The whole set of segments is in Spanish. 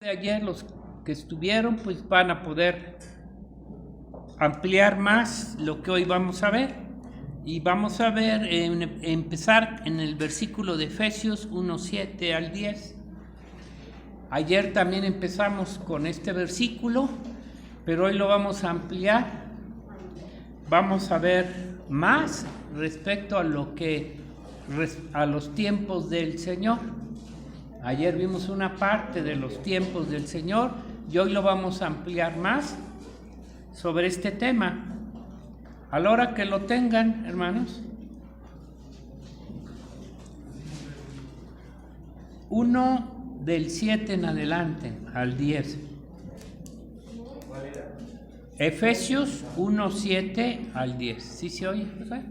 de ayer, los que estuvieron, pues van a poder ampliar más lo que hoy vamos a ver. Y vamos a ver, empezar en el versículo de Efesios 1:7 al 10. Ayer también empezamos con este versículo, pero hoy lo vamos a ampliar. Vamos a ver más respecto a a los tiempos del Señor. Ayer vimos una parte de los tiempos del Señor y hoy lo vamos a ampliar más sobre este tema. A la hora que lo tengan, hermanos. 1 del 7 en adelante al 10. Efesios 1:7 al 10. ¿Sí se oye, José?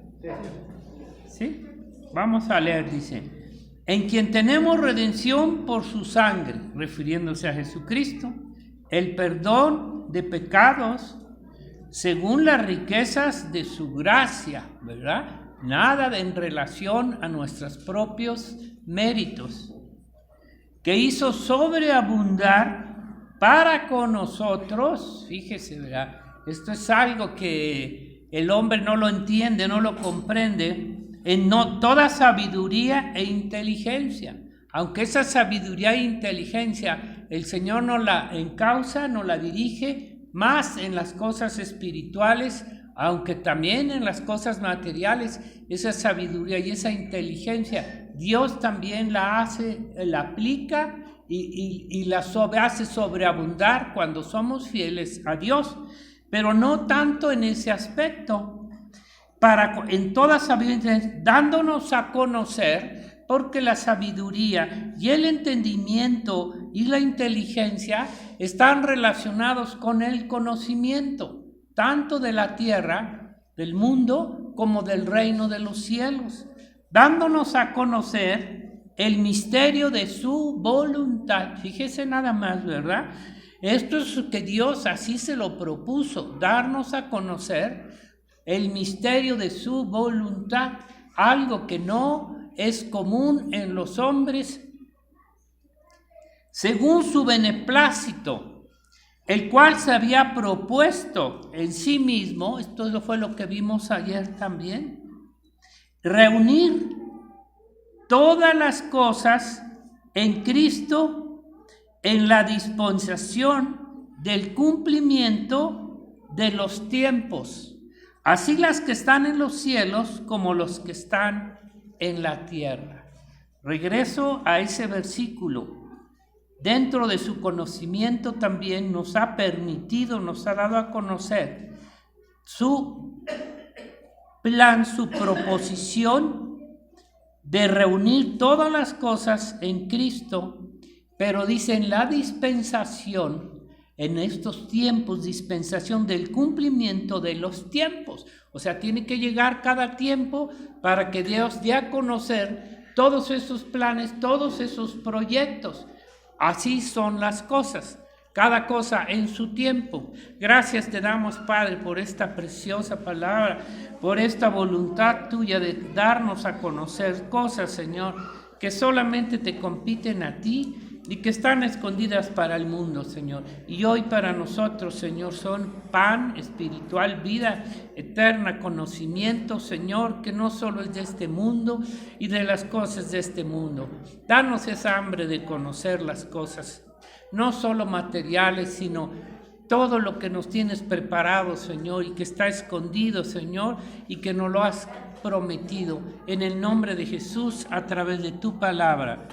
¿Sí? Vamos a leer, dice: en quien tenemos redención por su sangre, refiriéndose a Jesucristo, el perdón de pecados, según las riquezas de su gracia, ¿verdad? Nada en relación a nuestros propios méritos, que hizo sobreabundar para con nosotros. Fíjese, ¿verdad? Esto es algo que el hombre no lo entiende, no lo comprende, en toda sabiduría e inteligencia. Aunque esa sabiduría e inteligencia el Señor nos la encausa, nos la dirige más en las cosas espirituales, aunque también en las cosas materiales, esa sabiduría y esa inteligencia Dios también la aplica y la hace sobreabundar cuando somos fieles a Dios, pero no tanto en ese aspecto. En toda sabiduría, dándonos a conocer, porque la sabiduría y el entendimiento y la inteligencia están relacionados con el conocimiento, tanto de la tierra, del mundo, como del reino de los cielos, dándonos a conocer el misterio de su voluntad. Fíjese nada más, ¿verdad? Esto es que Dios así se lo propuso, darnos a conocer el misterio de su voluntad, algo que no es común en los hombres, según su beneplácito, el cual se había propuesto en sí mismo. Esto fue lo que vimos ayer también, reunir todas las cosas en Cristo en la dispensación del cumplimiento de los tiempos, así las que están en los cielos como los que están en la tierra. Regreso a ese versículo. Dentro de su conocimiento también nos ha permitido, nos ha dado a conocer su plan, su proposición de reunir todas las cosas en Cristo, pero dice en la dispensación, en estos tiempos, dispensación del cumplimiento de los tiempos. O sea, tiene que llegar cada tiempo para que Dios dé a conocer todos esos planes, todos esos proyectos. Así son las cosas, cada cosa en su tiempo. Gracias te damos, Padre, por esta preciosa palabra, por esta voluntad tuya de darnos a conocer cosas, Señor, que solamente te compiten a ti y que están escondidas para el mundo, Señor. Y hoy para nosotros, Señor, son pan espiritual, vida eterna, conocimiento, Señor, que no solo es de este mundo y de las cosas de este mundo. Danos esa hambre de conocer las cosas, no solo materiales, sino todo lo que nos tienes preparado, Señor, y que está escondido, Señor, y que nos lo has prometido. En el nombre de Jesús, a través de tu palabra.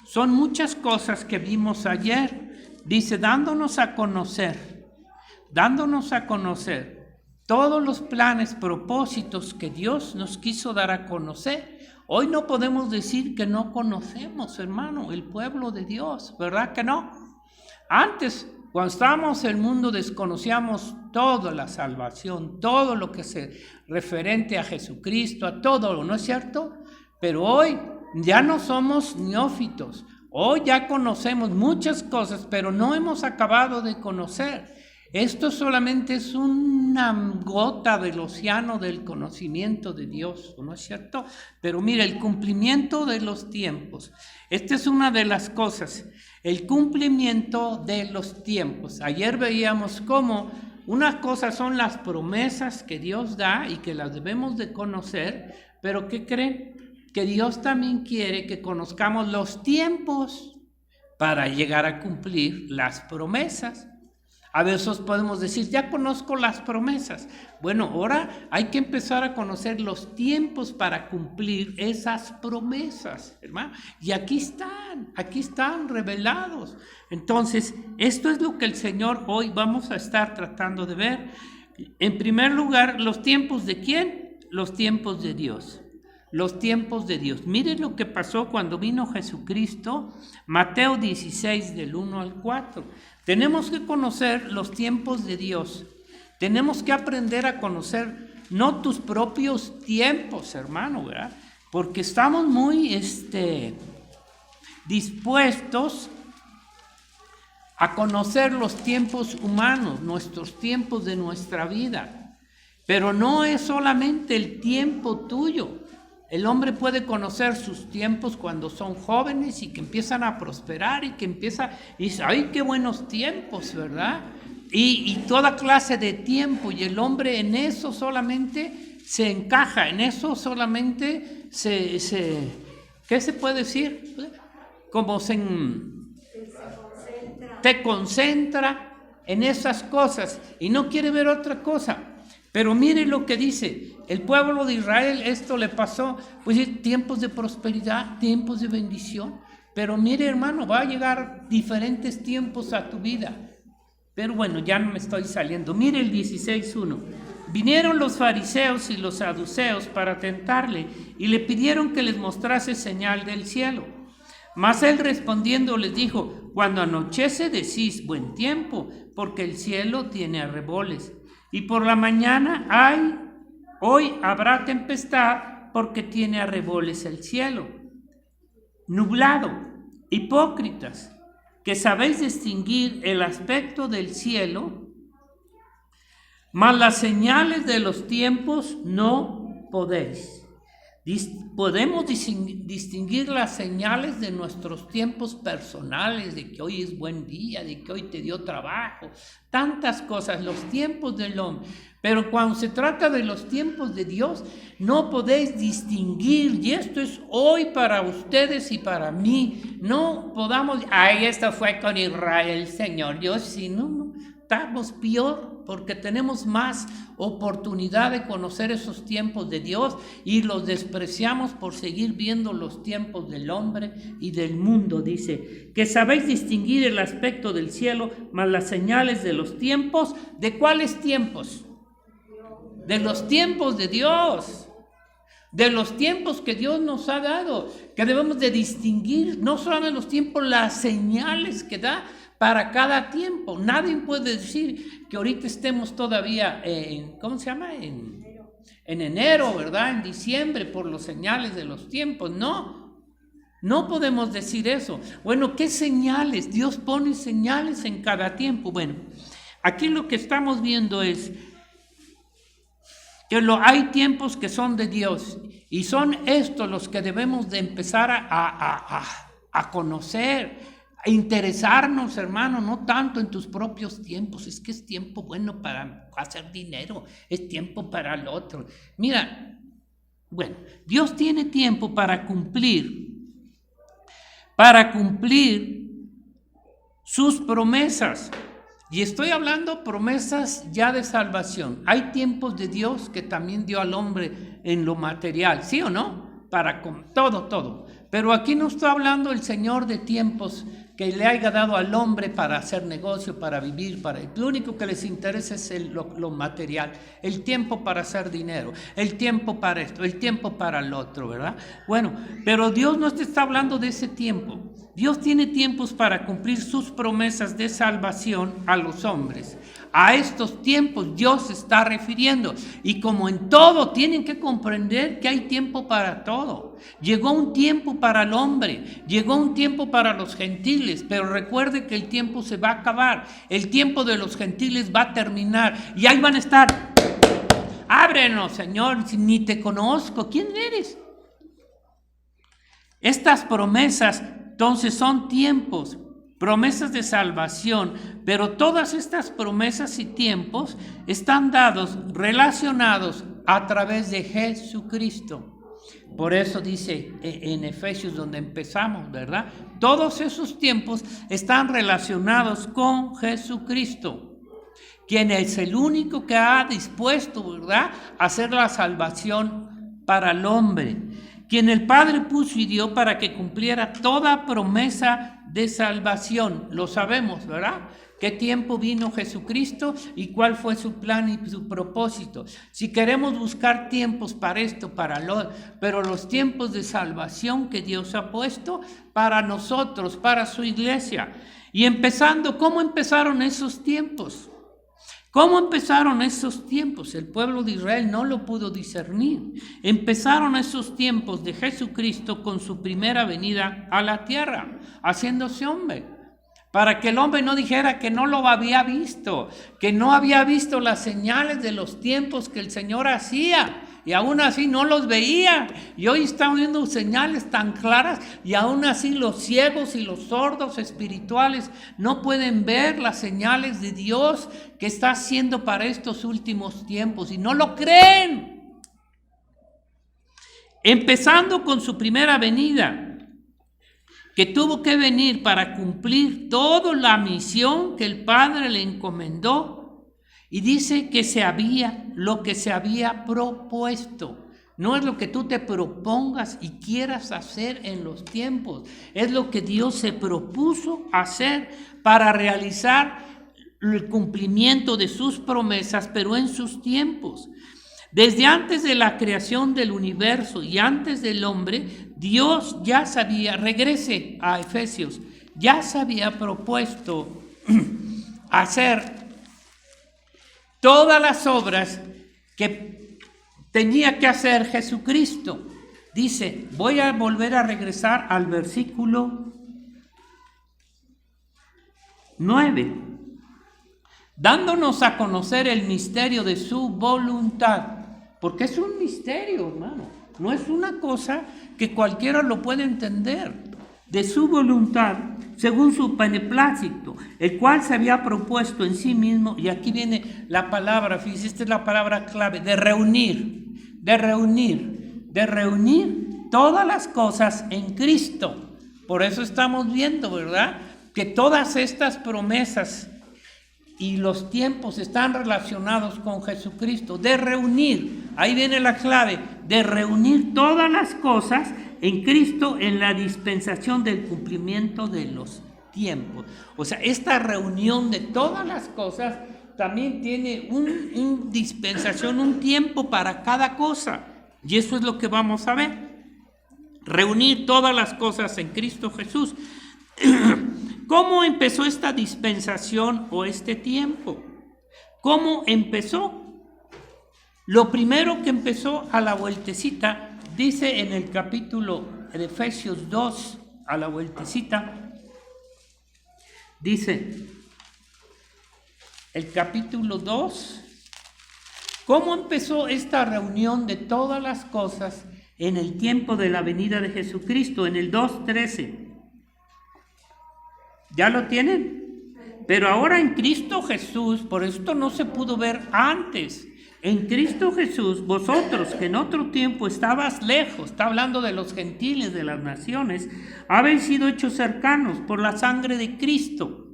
Son muchas cosas que vimos ayer. Dice, dándonos a conocer todos los planes, propósitos que Dios nos quiso dar a conocer. Hoy no podemos decir que no conocemos, hermano, el pueblo de Dios, ¿verdad que no? Antes, cuando estábamos en el mundo, desconocíamos toda la salvación, todo lo que es referente a Jesucristo, a todo, ¿no es cierto? Pero hoy ya no somos neófitos, hoy ya conocemos muchas cosas, pero no hemos acabado de conocer Esto solamente es una gota del océano del conocimiento de Dios, ¿no es cierto? Pero mira, el cumplimiento de los tiempos. Esta es una de las cosas, el cumplimiento de los tiempos. Ayer veíamos cómo una cosa son las promesas que Dios da y que las debemos de conocer, pero ¿qué creen? Que Dios también quiere que conozcamos los tiempos para llegar a cumplir las promesas. A veces podemos decir, ya conozco las promesas. Bueno, ahora hay que empezar a conocer los tiempos para cumplir esas promesas, hermano. Y aquí están revelados. Entonces, esto es lo que el Señor hoy vamos a estar tratando de ver. En primer lugar, ¿los tiempos de quién? Los tiempos de Dios. Los tiempos de Dios. Miren lo que pasó cuando vino Jesucristo, Mateo 16, del 1 al 4. Tenemos que conocer los tiempos de Dios. Tenemos que aprender a conocer no tus propios tiempos, hermano, ¿verdad? Porque estamos muy dispuestos a conocer los tiempos humanos, nuestros tiempos de nuestra vida. Pero no es solamente el tiempo tuyo. El hombre puede conocer sus tiempos cuando son jóvenes y que empiezan a prosperar y dice, ¡ay, qué buenos tiempos!, ¿verdad? Y toda clase de tiempo, y el hombre en eso solamente se encaja, en eso solamente ¿qué se puede decir? Como se concentra en esas cosas y no quiere ver otra cosa. Pero mire lo que dice, el pueblo de Israel, esto le pasó, pues tiempos de prosperidad, tiempos de bendición. Pero mire, hermano, va a llegar diferentes tiempos a tu vida. Pero bueno, ya no me estoy saliendo. Mire el 16:1. Vinieron los fariseos y los saduceos para tentarle y le pidieron que les mostrase señal del cielo. Mas él respondiendo les dijo, cuando anochece decís buen tiempo, porque el cielo tiene arreboles. Y por la mañana hoy habrá tempestad, porque tiene arreboles el cielo. Nublado, hipócritas, que sabéis distinguir el aspecto del cielo, mas las señales de los tiempos no podéis. Podemos distinguir las señales de nuestros tiempos personales, de que hoy es buen día, de que hoy te dio trabajo, tantas cosas, los tiempos del hombre. Pero cuando se trata de los tiempos de Dios, no podéis distinguir, y esto es hoy para ustedes y para mí. No podamos, esto fue con Israel, Señor, yo sí, no, estamos peor, porque tenemos más oportunidad de conocer esos tiempos de Dios y los despreciamos por seguir viendo los tiempos del hombre y del mundo. Dice, que sabéis distinguir el aspecto del cielo, mas las señales de los tiempos. ¿De cuáles tiempos? De los tiempos de Dios, de los tiempos que Dios nos ha dado, que debemos de distinguir, no solamente los tiempos, las señales que da para cada tiempo. Nadie puede decir que ahorita estemos todavía en enero, ¿verdad? En diciembre, por los señales de los tiempos. No podemos decir eso. Bueno, ¿qué señales? Dios pone señales en cada tiempo. Bueno, aquí lo que estamos viendo es que hay tiempos que son de Dios y son estos los que debemos de empezar a conocer, a interesarnos, hermano, no tanto en tus propios tiempos. Es que es tiempo bueno para hacer dinero, es tiempo para el otro. Mira, bueno, Dios tiene tiempo para cumplir sus promesas. Y estoy hablando promesas ya de salvación. Hay tiempos de Dios que también dio al hombre en lo material, ¿sí o no? Para todo. Pero aquí no está hablando el Señor de tiempos que le haya dado al hombre para hacer negocio, para vivir, lo único que les interesa es lo material, el tiempo para hacer dinero, el tiempo para esto, el tiempo para el otro, ¿verdad? Bueno, pero Dios no te está hablando de ese tiempo. Dios tiene tiempos para cumplir sus promesas de salvación a los hombres. A estos tiempos Dios se está refiriendo. Y como en todo, tienen que comprender que hay tiempo para todo. Llegó un tiempo para el hombre, llegó un tiempo para los gentiles, pero recuerde que el tiempo se va a acabar. El tiempo de los gentiles va a terminar y ahí van a estar. Ábrenos, Señor, si ni te conozco, ¿quién eres? Estas promesas, entonces, son tiempos, promesas de salvación, pero todas estas promesas y tiempos están dados, relacionados a través de Jesucristo. Por eso dice en Efesios, donde empezamos, ¿verdad? Todos esos tiempos están relacionados con Jesucristo, quien es el único que ha dispuesto, ¿verdad?, a hacer la salvación para el hombre, quien el Padre puso y dio para que cumpliera toda promesa de salvación. Lo sabemos, ¿verdad? ¿Qué tiempo vino Jesucristo y cuál fue su plan y su propósito? Si queremos buscar tiempos para esto, pero los tiempos de salvación que Dios ha puesto para nosotros, para su iglesia. Y empezando, ¿cómo empezaron esos tiempos? ¿Cómo empezaron esos tiempos? El pueblo de Israel no lo pudo discernir. Empezaron esos tiempos de Jesucristo con su primera venida a la tierra, haciéndose hombre, para que el hombre no dijera que no lo había visto, que no había visto las señales de los tiempos que el Señor hacía, y aún así no los veía. Y hoy están viendo señales tan claras, y aún así los ciegos y los sordos espirituales no pueden ver las señales de Dios que está haciendo para estos últimos tiempos, y no lo creen. Empezando con su primera venida, que tuvo que venir para cumplir toda la misión que el Padre le encomendó. Y dice que lo que se había propuesto. No es lo que tú te propongas y quieras hacer en los tiempos. Es lo que Dios se propuso hacer para realizar el cumplimiento de sus promesas, pero en sus tiempos. Desde antes de la creación del universo y antes del hombre, Dios ya sabía, regrese a Efesios, ya se había propuesto hacer todas las obras que tenía que hacer Jesucristo. Dice, voy a volver a regresar al versículo 9, dándonos a conocer el misterio de su voluntad, porque es un misterio, hermano, no es una cosa que cualquiera lo puede entender, de su voluntad, según su beneplácito, el cual se había propuesto en sí mismo. Y aquí viene la palabra, fíjese, esta es la palabra clave, de reunir todas las cosas en Cristo. Por eso estamos viendo, ¿verdad?, que todas estas promesas y los tiempos están relacionados con Jesucristo, de reunir, ahí viene la clave, de reunir todas las cosas en Cristo en la dispensación del cumplimiento de los tiempos. O sea, esta reunión de todas las cosas también tiene una dispensación, un tiempo para cada cosa. Y eso es lo que vamos a ver. Reunir todas las cosas en Cristo Jesús. ¿Cómo empezó esta dispensación o este tiempo? ¿Cómo empezó? Lo primero que empezó a la vueltecita, dice en el capítulo de Efesios 2, a la vueltecita, dice el capítulo 2, ¿cómo empezó esta reunión de todas las cosas en el tiempo de la venida de Jesucristo? En el 2:13. ¿Ya lo tienen? Pero ahora en Cristo Jesús, por esto no se pudo ver antes. En Cristo Jesús, vosotros que en otro tiempo estabas lejos, está hablando de los gentiles, de las naciones, habéis sido hechos cercanos por la sangre de Cristo.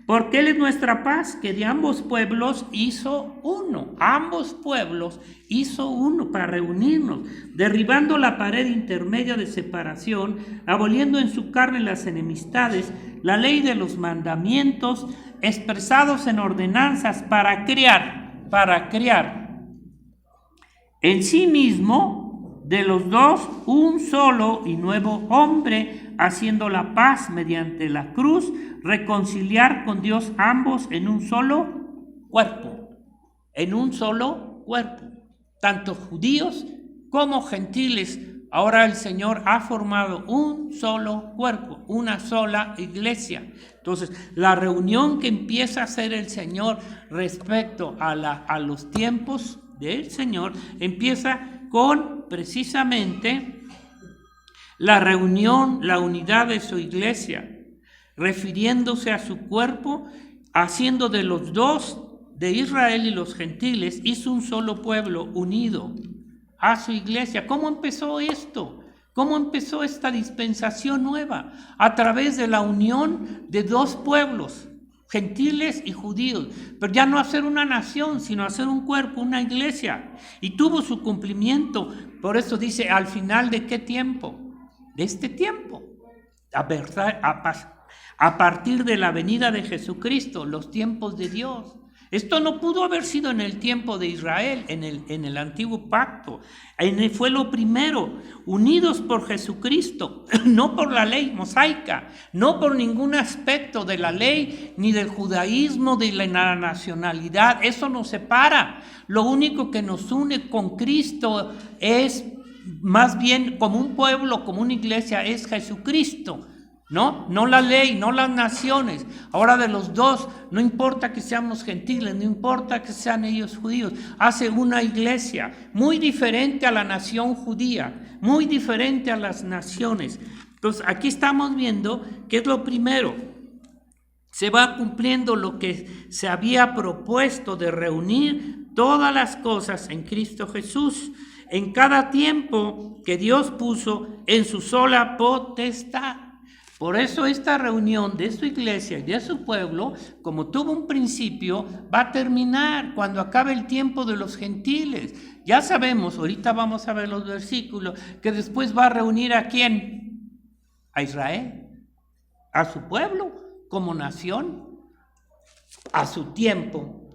Porque Él es nuestra paz, que de ambos pueblos hizo uno. Ambos pueblos hizo uno para reunirnos, derribando la pared intermedia de separación, aboliendo en su carne las enemistades, la ley de los mandamientos, expresados en ordenanzas para crear en sí mismo de los dos un solo y nuevo hombre, haciendo la paz mediante la cruz, reconciliar con Dios ambos en un solo cuerpo, en un solo cuerpo, tanto judíos como gentiles. Ahora el Señor ha formado un solo cuerpo, una sola iglesia. Entonces, la reunión que empieza a hacer el Señor respecto a los tiempos del Señor, empieza con precisamente la reunión, la unidad de su iglesia, refiriéndose a su cuerpo, haciendo de los dos, de Israel y los gentiles, hizo un solo pueblo unido a su iglesia. ¿Cómo empezó esto? ¿Cómo empezó esta dispensación nueva? A través de la unión de dos pueblos, gentiles y judíos, pero ya no hacer una nación, sino hacer un cuerpo, una iglesia. Y tuvo su cumplimiento, por eso dice, ¿al final de qué tiempo? De este tiempo, a partir de la venida de Jesucristo, los tiempos de Dios. Esto no pudo haber sido en el tiempo de Israel, en el antiguo pacto. Fue lo primero, unidos por Jesucristo, no por la ley mosaica, no por ningún aspecto de la ley, ni del judaísmo, de la nacionalidad. Eso nos separa. Lo único que nos une con Cristo es, más bien como un pueblo, como una iglesia, es Jesucristo. No la ley, no las naciones. Ahora de los dos, no importa que seamos gentiles, no importa que sean ellos judíos, hace una iglesia muy diferente a la nación judía, muy diferente a las naciones. Entonces aquí estamos viendo que es lo primero, se va cumpliendo lo que se había propuesto de reunir todas las cosas en Cristo Jesús, en cada tiempo que Dios puso en su sola potestad. Por eso esta reunión de su iglesia y de su pueblo, como tuvo un principio, va a terminar cuando acabe el tiempo de los gentiles. Ya sabemos, ahorita vamos a ver los versículos, que después va a reunir ¿a quién? A Israel, a su pueblo como nación, a su tiempo.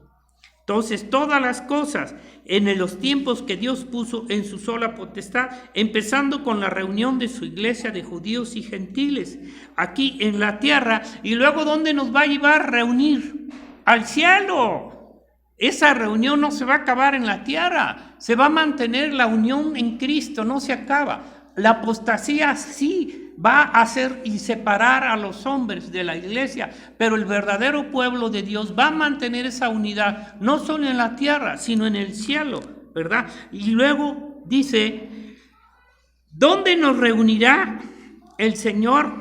Entonces, todas las cosas en los tiempos que Dios puso en su sola potestad, empezando con la reunión de su iglesia de judíos y gentiles, aquí en la tierra, y luego ¿dónde nos va a llevar? Reunir al cielo. Esa reunión no se va a acabar en la tierra, se va a mantener la unión en Cristo, no se acaba. La apostasía sí va a hacer y separar a los hombres de la iglesia, pero el verdadero pueblo de Dios va a mantener esa unidad, no solo en la tierra, sino en el cielo, ¿verdad? Y luego dice, ¿dónde nos reunirá el Señor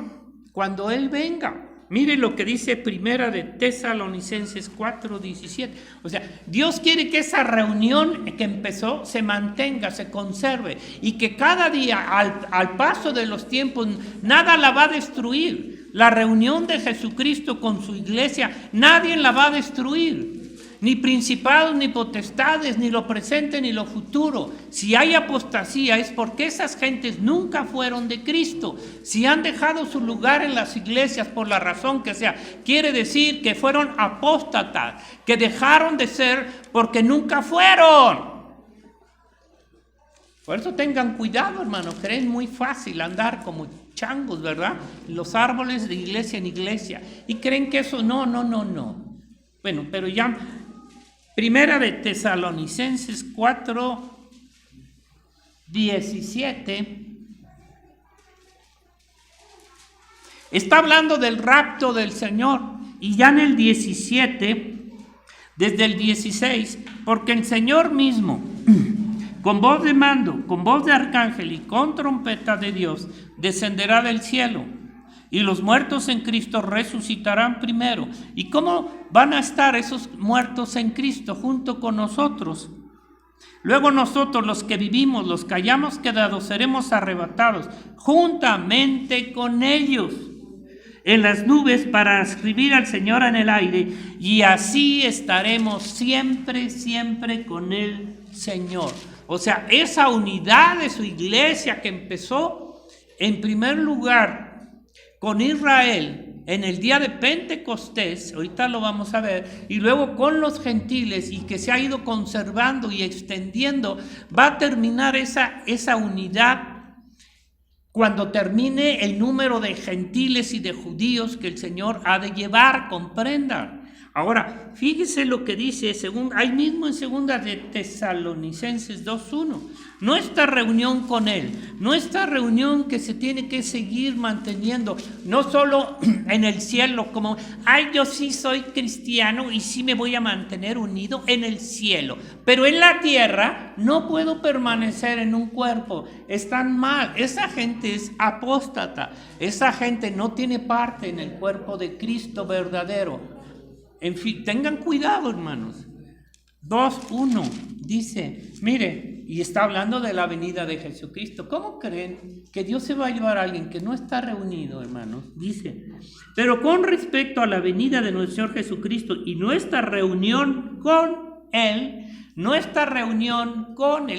cuando Él venga? Mire lo que dice Primera de Tesalonicenses 4:17. O sea, Dios quiere que esa reunión que empezó se mantenga, se conserve, y que cada día, al paso de los tiempos, nada la va a destruir. La reunión de Jesucristo con su iglesia, nadie la va a destruir. Ni principados, ni potestades, ni lo presente, ni lo futuro. Si hay apostasía es porque esas gentes nunca fueron de Cristo. Si han dejado su lugar en las iglesias por la razón que sea, quiere decir que fueron apóstatas, que dejaron de ser porque nunca fueron. Por eso tengan cuidado, hermano. Creen muy fácil andar como changos, ¿verdad? Los árboles de iglesia en iglesia. Y creen que eso, no. Bueno, pero ya... Primera de Tesalonicenses 4:17 está hablando del rapto del Señor, y ya en el 17, desde el 16, porque el Señor mismo, con voz de mando, con voz de arcángel y con trompeta de Dios, descenderá del cielo. Y los muertos en Cristo resucitarán primero. ¿Y cómo van a estar esos muertos en Cristo junto con nosotros? Luego nosotros, los que vivimos, los que hayamos quedado, seremos arrebatados juntamente con ellos en las nubes para recibir al Señor en el aire. Y así estaremos siempre con el Señor. O sea, esa unidad de su iglesia que empezó en primer lugar con Israel en el día de Pentecostés, ahorita lo vamos a ver, y luego con los gentiles, y que se ha ido conservando y extendiendo, va a terminar esa unidad cuando termine el número de gentiles y de judíos que el Señor ha de llevar, comprendan. Ahora, fíjese lo que dice, ahí mismo en 2 de Tesalonicenses 2:1. Nuestra reunión con Él, nuestra reunión que se tiene que seguir manteniendo, no solo en el cielo, como, yo sí soy cristiano y sí me voy a mantener unido en el cielo, pero en la tierra no puedo permanecer en un cuerpo, están mal, esa gente es apóstata, esa gente no tiene parte en el cuerpo de Cristo verdadero. En fin, tengan cuidado, hermanos. 2:1 dice, mire, y está hablando de la venida de Jesucristo. ¿Cómo creen que Dios se va a llevar a alguien que no está reunido, hermanos? Dice, pero con respecto a la venida de nuestro Señor Jesucristo y nuestra reunión con Él,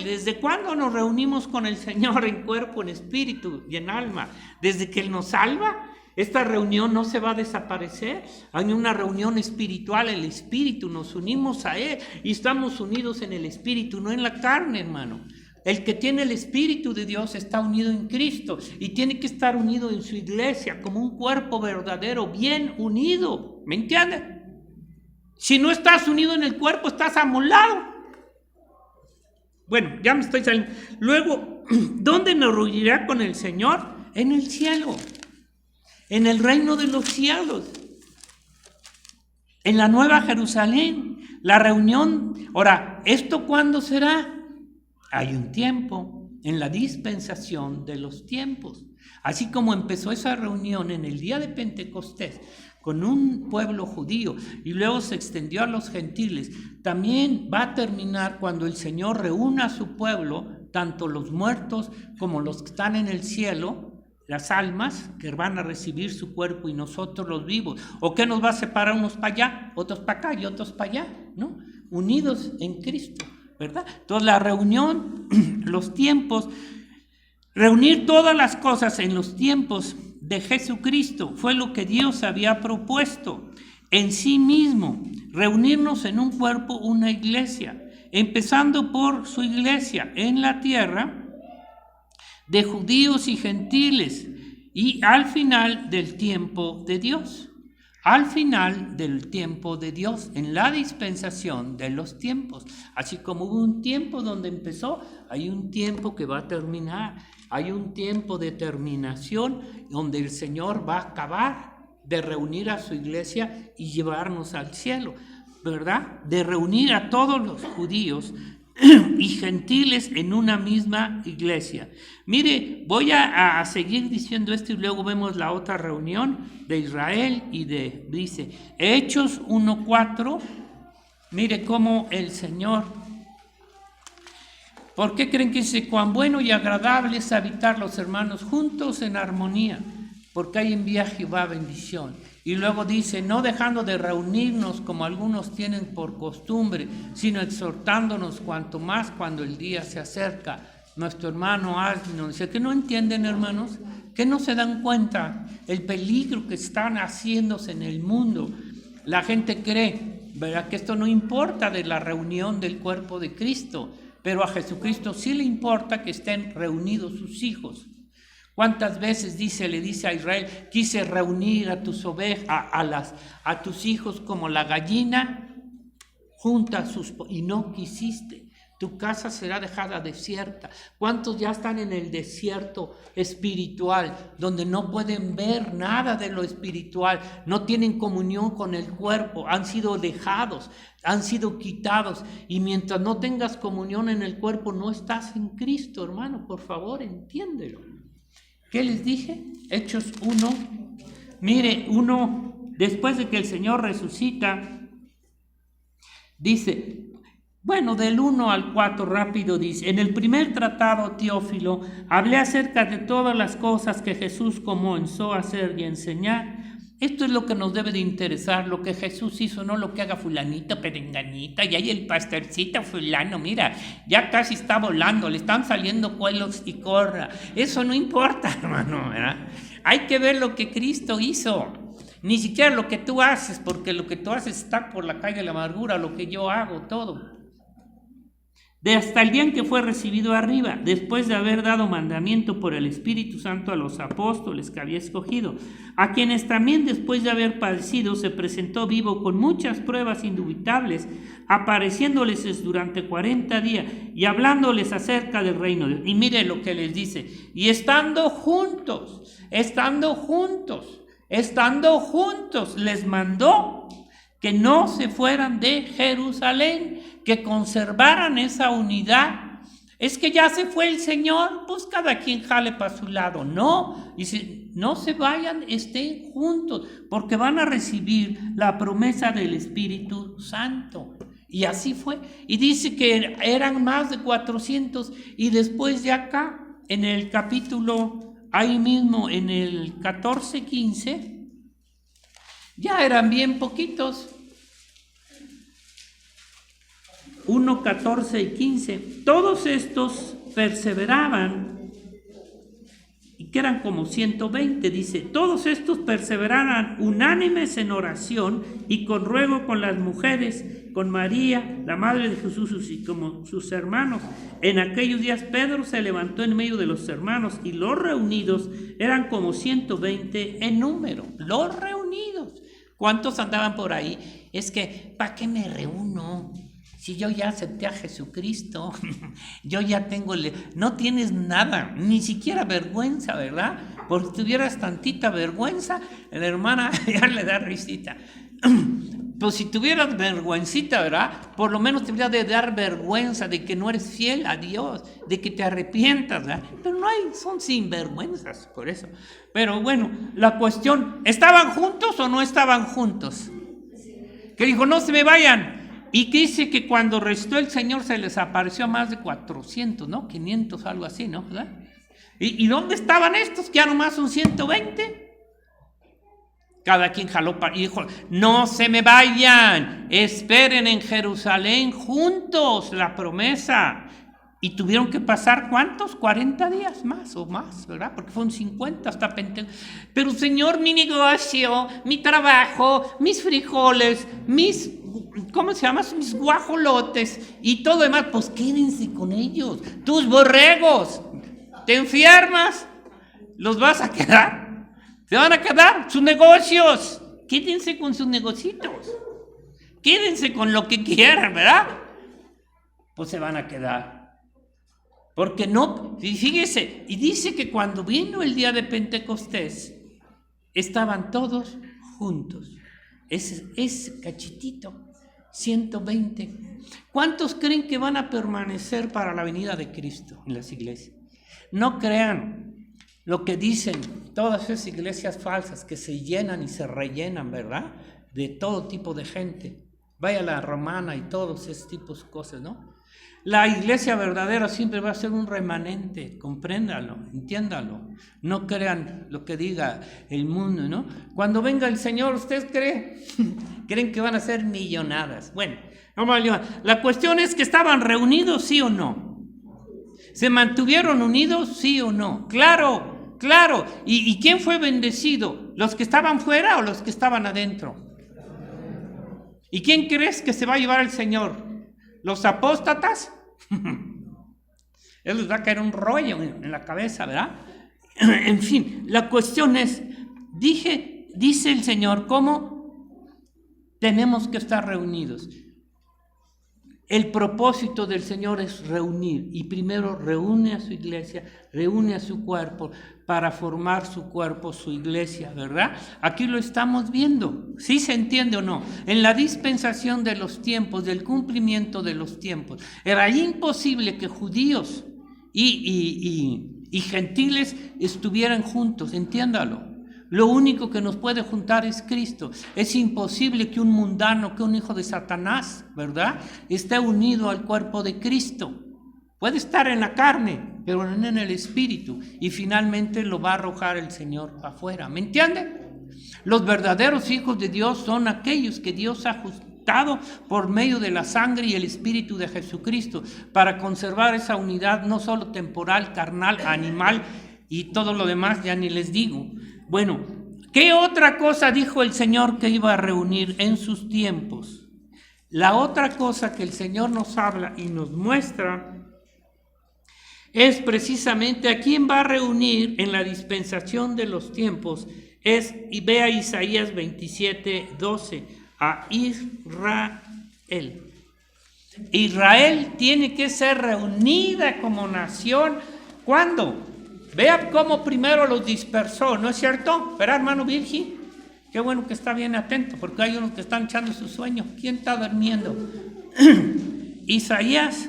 ¿desde cuándo nos reunimos con el Señor en cuerpo, en espíritu y en alma? ¿Desde que Él nos salva? Esta reunión no se va a desaparecer. Hay una reunión espiritual, el espíritu, nos unimos a Él y estamos unidos en el espíritu, no en la carne, hermano. El que tiene el espíritu de Dios está unido en Cristo y tiene que estar unido en su iglesia como un cuerpo verdadero, bien unido. ¿Me entienden? Si no estás unido en el cuerpo, estás amolado. Bueno, ya me estoy saliendo. Luego, ¿dónde nos reunirá con el Señor? En el cielo. En el reino de los cielos, en la Nueva Jerusalén, la reunión. Ahora, ¿esto cuándo será? Hay un tiempo, en la dispensación de los tiempos. Así como empezó esa reunión en el día de Pentecostés con un pueblo judío y luego se extendió a los gentiles, también va a terminar cuando el Señor reúna a su pueblo, tanto los muertos como los que están en el cielo, las almas que van a recibir su cuerpo y nosotros los vivos. ¿O qué nos va a separar? Unos para allá, otros para acá y otros para allá, ¿no? Unidos en Cristo, ¿verdad? Entonces la reunión, los tiempos, reunir todas las cosas en los tiempos de Jesucristo fue lo que Dios había propuesto en sí mismo, reunirnos en un cuerpo, una iglesia, empezando por su iglesia en la tierra, de judíos y gentiles, y al final del tiempo de Dios, en la dispensación de los tiempos. Así como hubo un tiempo donde empezó, hay un tiempo que va a terminar, hay un tiempo de terminación donde el Señor va a acabar de reunir a su iglesia y llevarnos al cielo, ¿verdad? De reunir a todos los judíos y gentiles en una misma iglesia. Mire, voy a seguir diciendo esto y luego vemos la otra reunión de Israel dice Hechos 1:4. Mire cómo el Señor, ¿por qué creen que dice cuán bueno y agradable es habitar los hermanos juntos en armonía? Porque ahí envía Jehová bendición. Y luego dice, no dejando de reunirnos como algunos tienen por costumbre, sino exhortándonos cuanto más cuando el día se acerca. Nuestro hermano Asno dice que no entienden, hermanos, que no se dan cuenta el peligro que están haciéndose en el mundo. La gente cree, ¿verdad?, que esto no importa de la reunión del cuerpo de Cristo, pero a Jesucristo sí le importa que estén reunidos sus hijos. ¿Cuántas veces le dice a Israel, quise reunir a tus ovejas, a tus hijos como la gallina junta y no quisiste? Tu casa será dejada desierta. ¿Cuántos ya están en el desierto espiritual, donde no pueden ver nada de lo espiritual, no tienen comunión con el cuerpo, han sido dejados, han sido quitados? Y mientras no tengas comunión en el cuerpo, no estás en Cristo, hermano. Por favor, entiéndelo. ¿Qué les dije? Hechos 1. Mire, después de que el Señor resucita, dice, bueno, del 1 al 4 rápido dice, en el primer tratado, Teófilo, hablé acerca de todas las cosas que Jesús comenzó a hacer y enseñar. Esto es lo que nos debe de interesar, lo que Jesús hizo, no lo que haga fulanito, perenganita, y ahí el pastorcito fulano, mira, ya casi está volando, le están saliendo cuelos y corra. Eso no importa, hermano, ¿verdad? Hay que ver lo que Cristo hizo, ni siquiera lo que tú haces, porque lo que tú haces está por la calle de la amargura, lo que yo hago, todo. de hasta el día en que fue recibido arriba, después de haber dado mandamiento por el Espíritu Santo a los apóstoles que había escogido, a quienes también después de haber padecido se presentó vivo con muchas pruebas indubitables, apareciéndoles durante 40 días y hablándoles acerca del reino de Dios. Y mire lo que les dice, y estando juntos, les mandó que no se fueran de Jerusalén, que conservaran esa unidad. Es que ya se fue el Señor, pues cada quien jale para su lado. No, dice, no se vayan, estén juntos, porque van a recibir la promesa del Espíritu Santo. Y así fue. Y dice que eran más de 400, y después de acá, en el capítulo, ahí mismo en el 14-15, ya eran bien poquitos. 1, 14 y 15. Todos estos perseveraban, y que eran como 120, dice, todos estos perseveraban unánimes en oración y con ruego con las mujeres, con María, la madre de Jesús, y como sus hermanos. En aquellos días Pedro se levantó en medio de los hermanos, y los reunidos eran como 120 en número. Los reunidos. ¿Cuántos andaban por ahí? Es que, ¿para qué me reúno? Si yo ya acepté a Jesucristo, yo ya tengo, no tienes nada, ni siquiera vergüenza, ¿verdad? Porque si tuvieras tantita vergüenza, la hermana ya le da risita. Pues si tuvieras vergüencita, ¿verdad? Por lo menos te debería de dar vergüenza de que no eres fiel a Dios, de que te arrepientas, ¿verdad? Pero no hay, son sinvergüenzas, por eso. Pero bueno, la cuestión, ¿estaban juntos o no estaban juntos? Que dijo, no se me vayan. Y que dice que cuando restó el Señor se les apareció a más de 400, ¿no? 500, algo así, ¿no? ¿Verdad? ¿Y dónde estaban estos? Que ya nomás son 120. Cada quien jaló y dijo, no se me vayan, esperen en Jerusalén juntos la promesa. Y tuvieron que pasar, ¿cuántos? 40 días más o más, ¿verdad? Porque fueron 50 hasta Pentecostés. Pero Señor, mi negocio, mi trabajo, mis frijoles, mis... ¿cómo se llama? Mis guajolotes y todo demás, pues quédense con ellos. Tus borregos, te enfermas, los vas a quedar, se van a quedar, sus negocios, quédense con sus negocitos, quédense con lo que quieran, ¿verdad? Pues se van a quedar. Porque no, fíjese, y dice que cuando vino el día de Pentecostés, estaban todos juntos. Ese cachitito, 120. ¿Cuántos creen que van a permanecer para la venida de Cristo en las iglesias? No crean lo que dicen todas esas iglesias falsas que se llenan y se rellenan, ¿verdad? De todo tipo de gente. Vaya la romana y todos esos tipos de cosas, ¿no? La iglesia verdadera siempre va a ser un remanente, compréndalo, entiéndalo. No crean lo que diga el mundo, ¿no? Cuando venga el Señor, ¿ustedes creen que van a ser millonadas? Bueno, la cuestión es que estaban reunidos, ¿sí o no? ¿Se mantuvieron unidos, sí o no? Claro, claro. ¿Y quién fue bendecido? ¿Los que estaban fuera o los que estaban adentro? ¿Y quién crees que se va a llevar el Señor? ¿Los apóstatas? Él les va a caer un rollo en la cabeza, ¿verdad? En fin, la cuestión es, dice el Señor, ¿cómo tenemos que estar reunidos? El propósito del Señor es reunir, y primero reúne a su iglesia, reúne a su cuerpo para formar su cuerpo, su iglesia, ¿verdad? Aquí lo estamos viendo, ¿sí se entiende o no? En la dispensación de los tiempos, del cumplimiento de los tiempos, era imposible que judíos y gentiles estuvieran juntos, entiéndalo. Lo único que nos puede juntar es Cristo. Es imposible que un mundano, que un hijo de Satanás, ¿verdad?, esté unido al cuerpo de Cristo. Puede estar en la carne, pero no en el espíritu. Y finalmente lo va a arrojar el Señor afuera. ¿Me entiende? Los verdaderos hijos de Dios son aquellos que Dios ha juntado por medio de la sangre y el espíritu de Jesucristo para conservar esa unidad no solo temporal, carnal, animal y todo lo demás, ya ni les digo. Bueno, ¿qué otra cosa dijo el Señor que iba a reunir en sus tiempos? La otra cosa que el Señor nos habla y nos muestra es precisamente a quién va a reunir en la dispensación de los tiempos. Y vea Isaías 27:12, a Israel. Israel tiene que ser reunida como nación. ¿Cuándo? Vea cómo primero los dispersó, ¿no es cierto? ¿Verdad, hermano Virgi? Qué bueno que está bien atento, porque hay unos que están echando su sueño. ¿Quién está durmiendo? Isaías,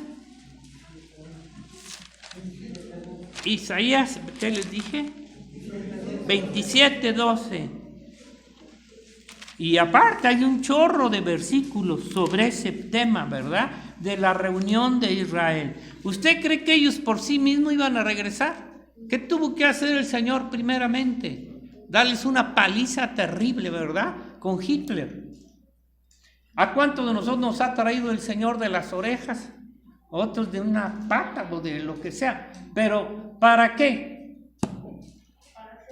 ¿qué les dije? 27:12. Y aparte hay un chorro de versículos sobre ese tema, ¿verdad? De la reunión de Israel. ¿Usted cree que ellos por sí mismos iban a regresar? ¿Qué tuvo que hacer el Señor primeramente? Darles una paliza terrible, ¿verdad? Con Hitler. ¿A cuántos de nosotros nos ha traído el Señor de las orejas? Otros de una pata o de lo que sea. Pero, ¿para qué?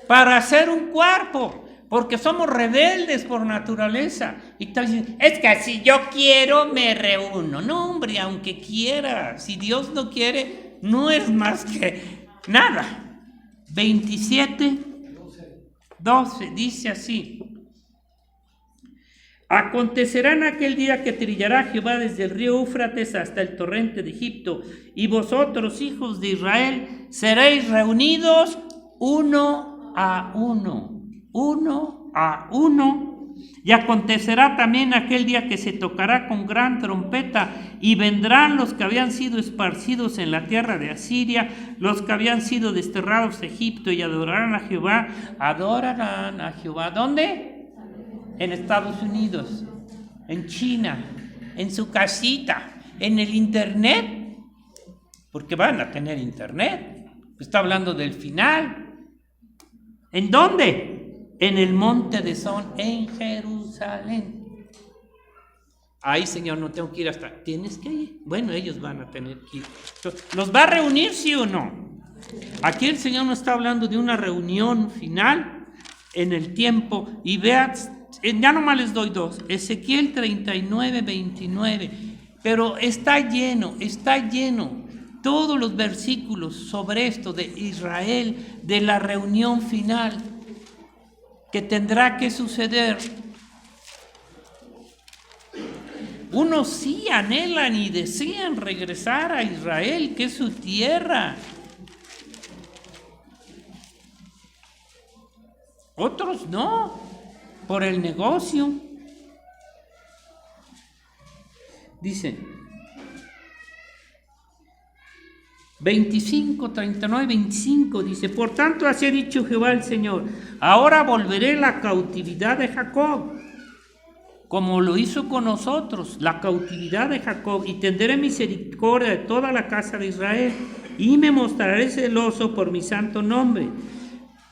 Para hacer un cuerpo. Porque somos rebeldes por naturaleza. Y tal vez, es que si yo quiero me reúno. No, hombre, aunque quiera. Si Dios no quiere, no es más que nada. 27:12 dice así: acontecerá en aquel día que trillará Jehová desde el río Éufrates hasta el torrente de Egipto, y vosotros, hijos de Israel, seréis reunidos uno a uno. Y acontecerá también aquel día que se tocará con gran trompeta, y vendrán los que habían sido esparcidos en la tierra de Asiria, los que habían sido desterrados de Egipto, y adorarán a Jehová. Adorarán a Jehová. ¿Dónde? En Estados Unidos, en China, en su casita, en el internet, porque van a tener internet. Está hablando del final. ¿En dónde? En el monte de Sion, en Jerusalén. Ay, Señor, no tengo que ir hasta... ¿Tienes que ir? Bueno, ellos van a tener que ir. ¿Los va a reunir, sí o no? Aquí el Señor no está hablando de una reunión final en el tiempo. Y vean, ya nomás les doy dos. Ezequiel 39:29. Pero está lleno. Todos los versículos sobre esto de Israel, de la reunión final que tendrá que suceder. Unos sí anhelan y desean regresar a Israel, que es su tierra. Otros no, por el negocio. Dice 25, dice: por tanto así ha dicho Jehová el Señor, ahora volveré la cautividad de Jacob, como lo hizo con nosotros, la cautividad de Jacob, y tendré misericordia de toda la casa de Israel, y me mostraré celoso por mi santo nombre.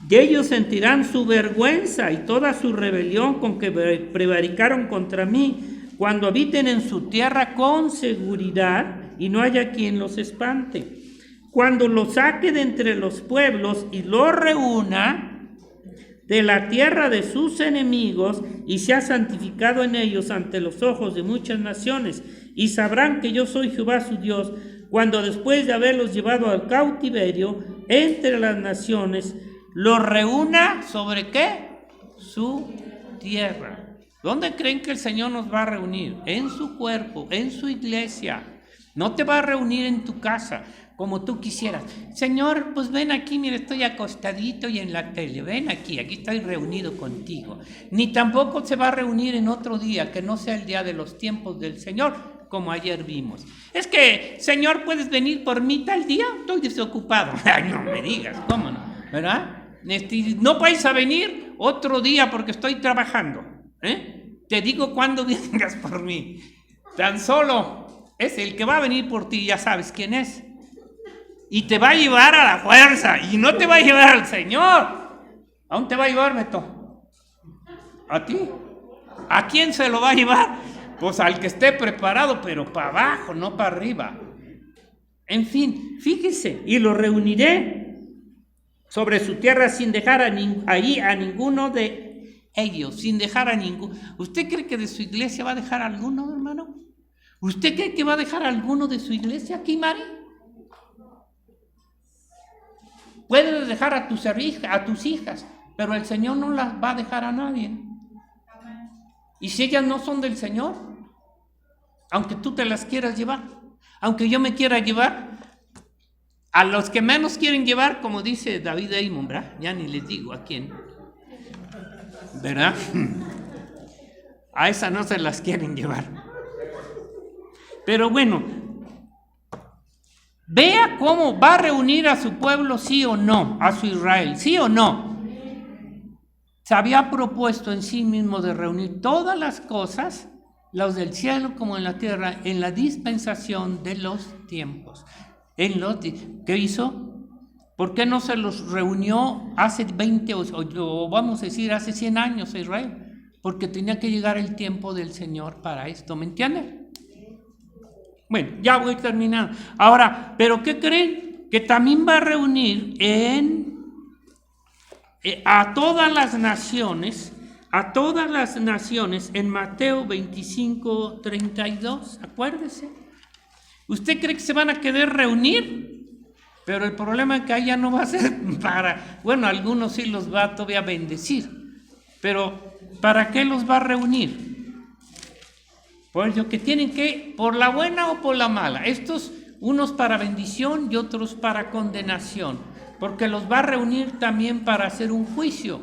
Y ellos sentirán su vergüenza y toda su rebelión con que prevaricaron contra mí, cuando habiten en su tierra con seguridad y no haya quien los espante. Cuando los saque de entre los pueblos y los reúna de la tierra de sus enemigos, y sea santificado en ellos ante los ojos de muchas naciones, y sabrán que yo soy Jehová su Dios, cuando después de haberlos llevado al cautiverio entre las naciones, los reúna ¿sobre qué? Su tierra. ¿Dónde creen que el Señor nos va a reunir? En su cuerpo, en su iglesia. No te va a reunir en tu casa como tú quisieras. Señor, pues ven aquí, mira, estoy acostadito y en la tele. Ven aquí estoy reunido contigo. Ni tampoco se va a reunir en otro día que no sea el día de los tiempos del Señor, como ayer vimos. Es que, Señor, ¿puedes venir por mí tal día? Estoy desocupado. Ay, no me digas, ¿cómo no? ¿Verdad? No vais a venir otro día porque estoy trabajando. Te digo cuándo vengas por mí. Tan solo es el que va a venir por ti, ya sabes quién es. Y te va a llevar a la fuerza, y no te va a llevar al Señor. ¿A dónde te va a llevar, Beto? ¿A ti? ¿A quién se lo va a llevar? Pues al que esté preparado, pero para abajo, no para arriba. En fin, fíjese, y lo reuniré sobre su tierra sin dejar ahí a ninguno de ellos, sin dejar a ninguno. ¿Usted cree que de su iglesia va a dejar a alguno, hermano? ¿Usted cree que va a dejar a alguno de su iglesia aquí, Mari? Puedes dejar a tus hijas, pero el Señor no las va a dejar a nadie. Y si ellas no son del Señor, aunque tú te las quieras llevar, aunque yo me quiera llevar, a los que menos quieren llevar, como dice David Eamon, ¿verdad? Ya ni les digo a quién, ¿verdad? A esas no se las quieren llevar. Pero bueno, vea cómo va a reunir a su pueblo, sí o no, a su Israel, sí o no. Se había propuesto en sí mismo de reunir todas las cosas, los del cielo como en la tierra, en la dispensación de los tiempos. ¿Qué hizo? ¿Por qué no se los reunió hace 20 o vamos a decir hace 100 años a Israel? Porque tenía que llegar el tiempo del Señor para esto, ¿me entienden? Bueno, ya voy terminando. Ahora, ¿pero qué creen? Que también va a reunir a todas las naciones en Mateo 25, 32, acuérdese. ¿Usted cree que se van a querer reunir? Pero el problema es que allá no va a ser bueno, algunos sí los va todavía a bendecir, pero ¿para qué los va a reunir? Por ello que tienen que, por la buena o por la mala, estos unos para bendición y otros para condenación, porque los va a reunir también para hacer un juicio.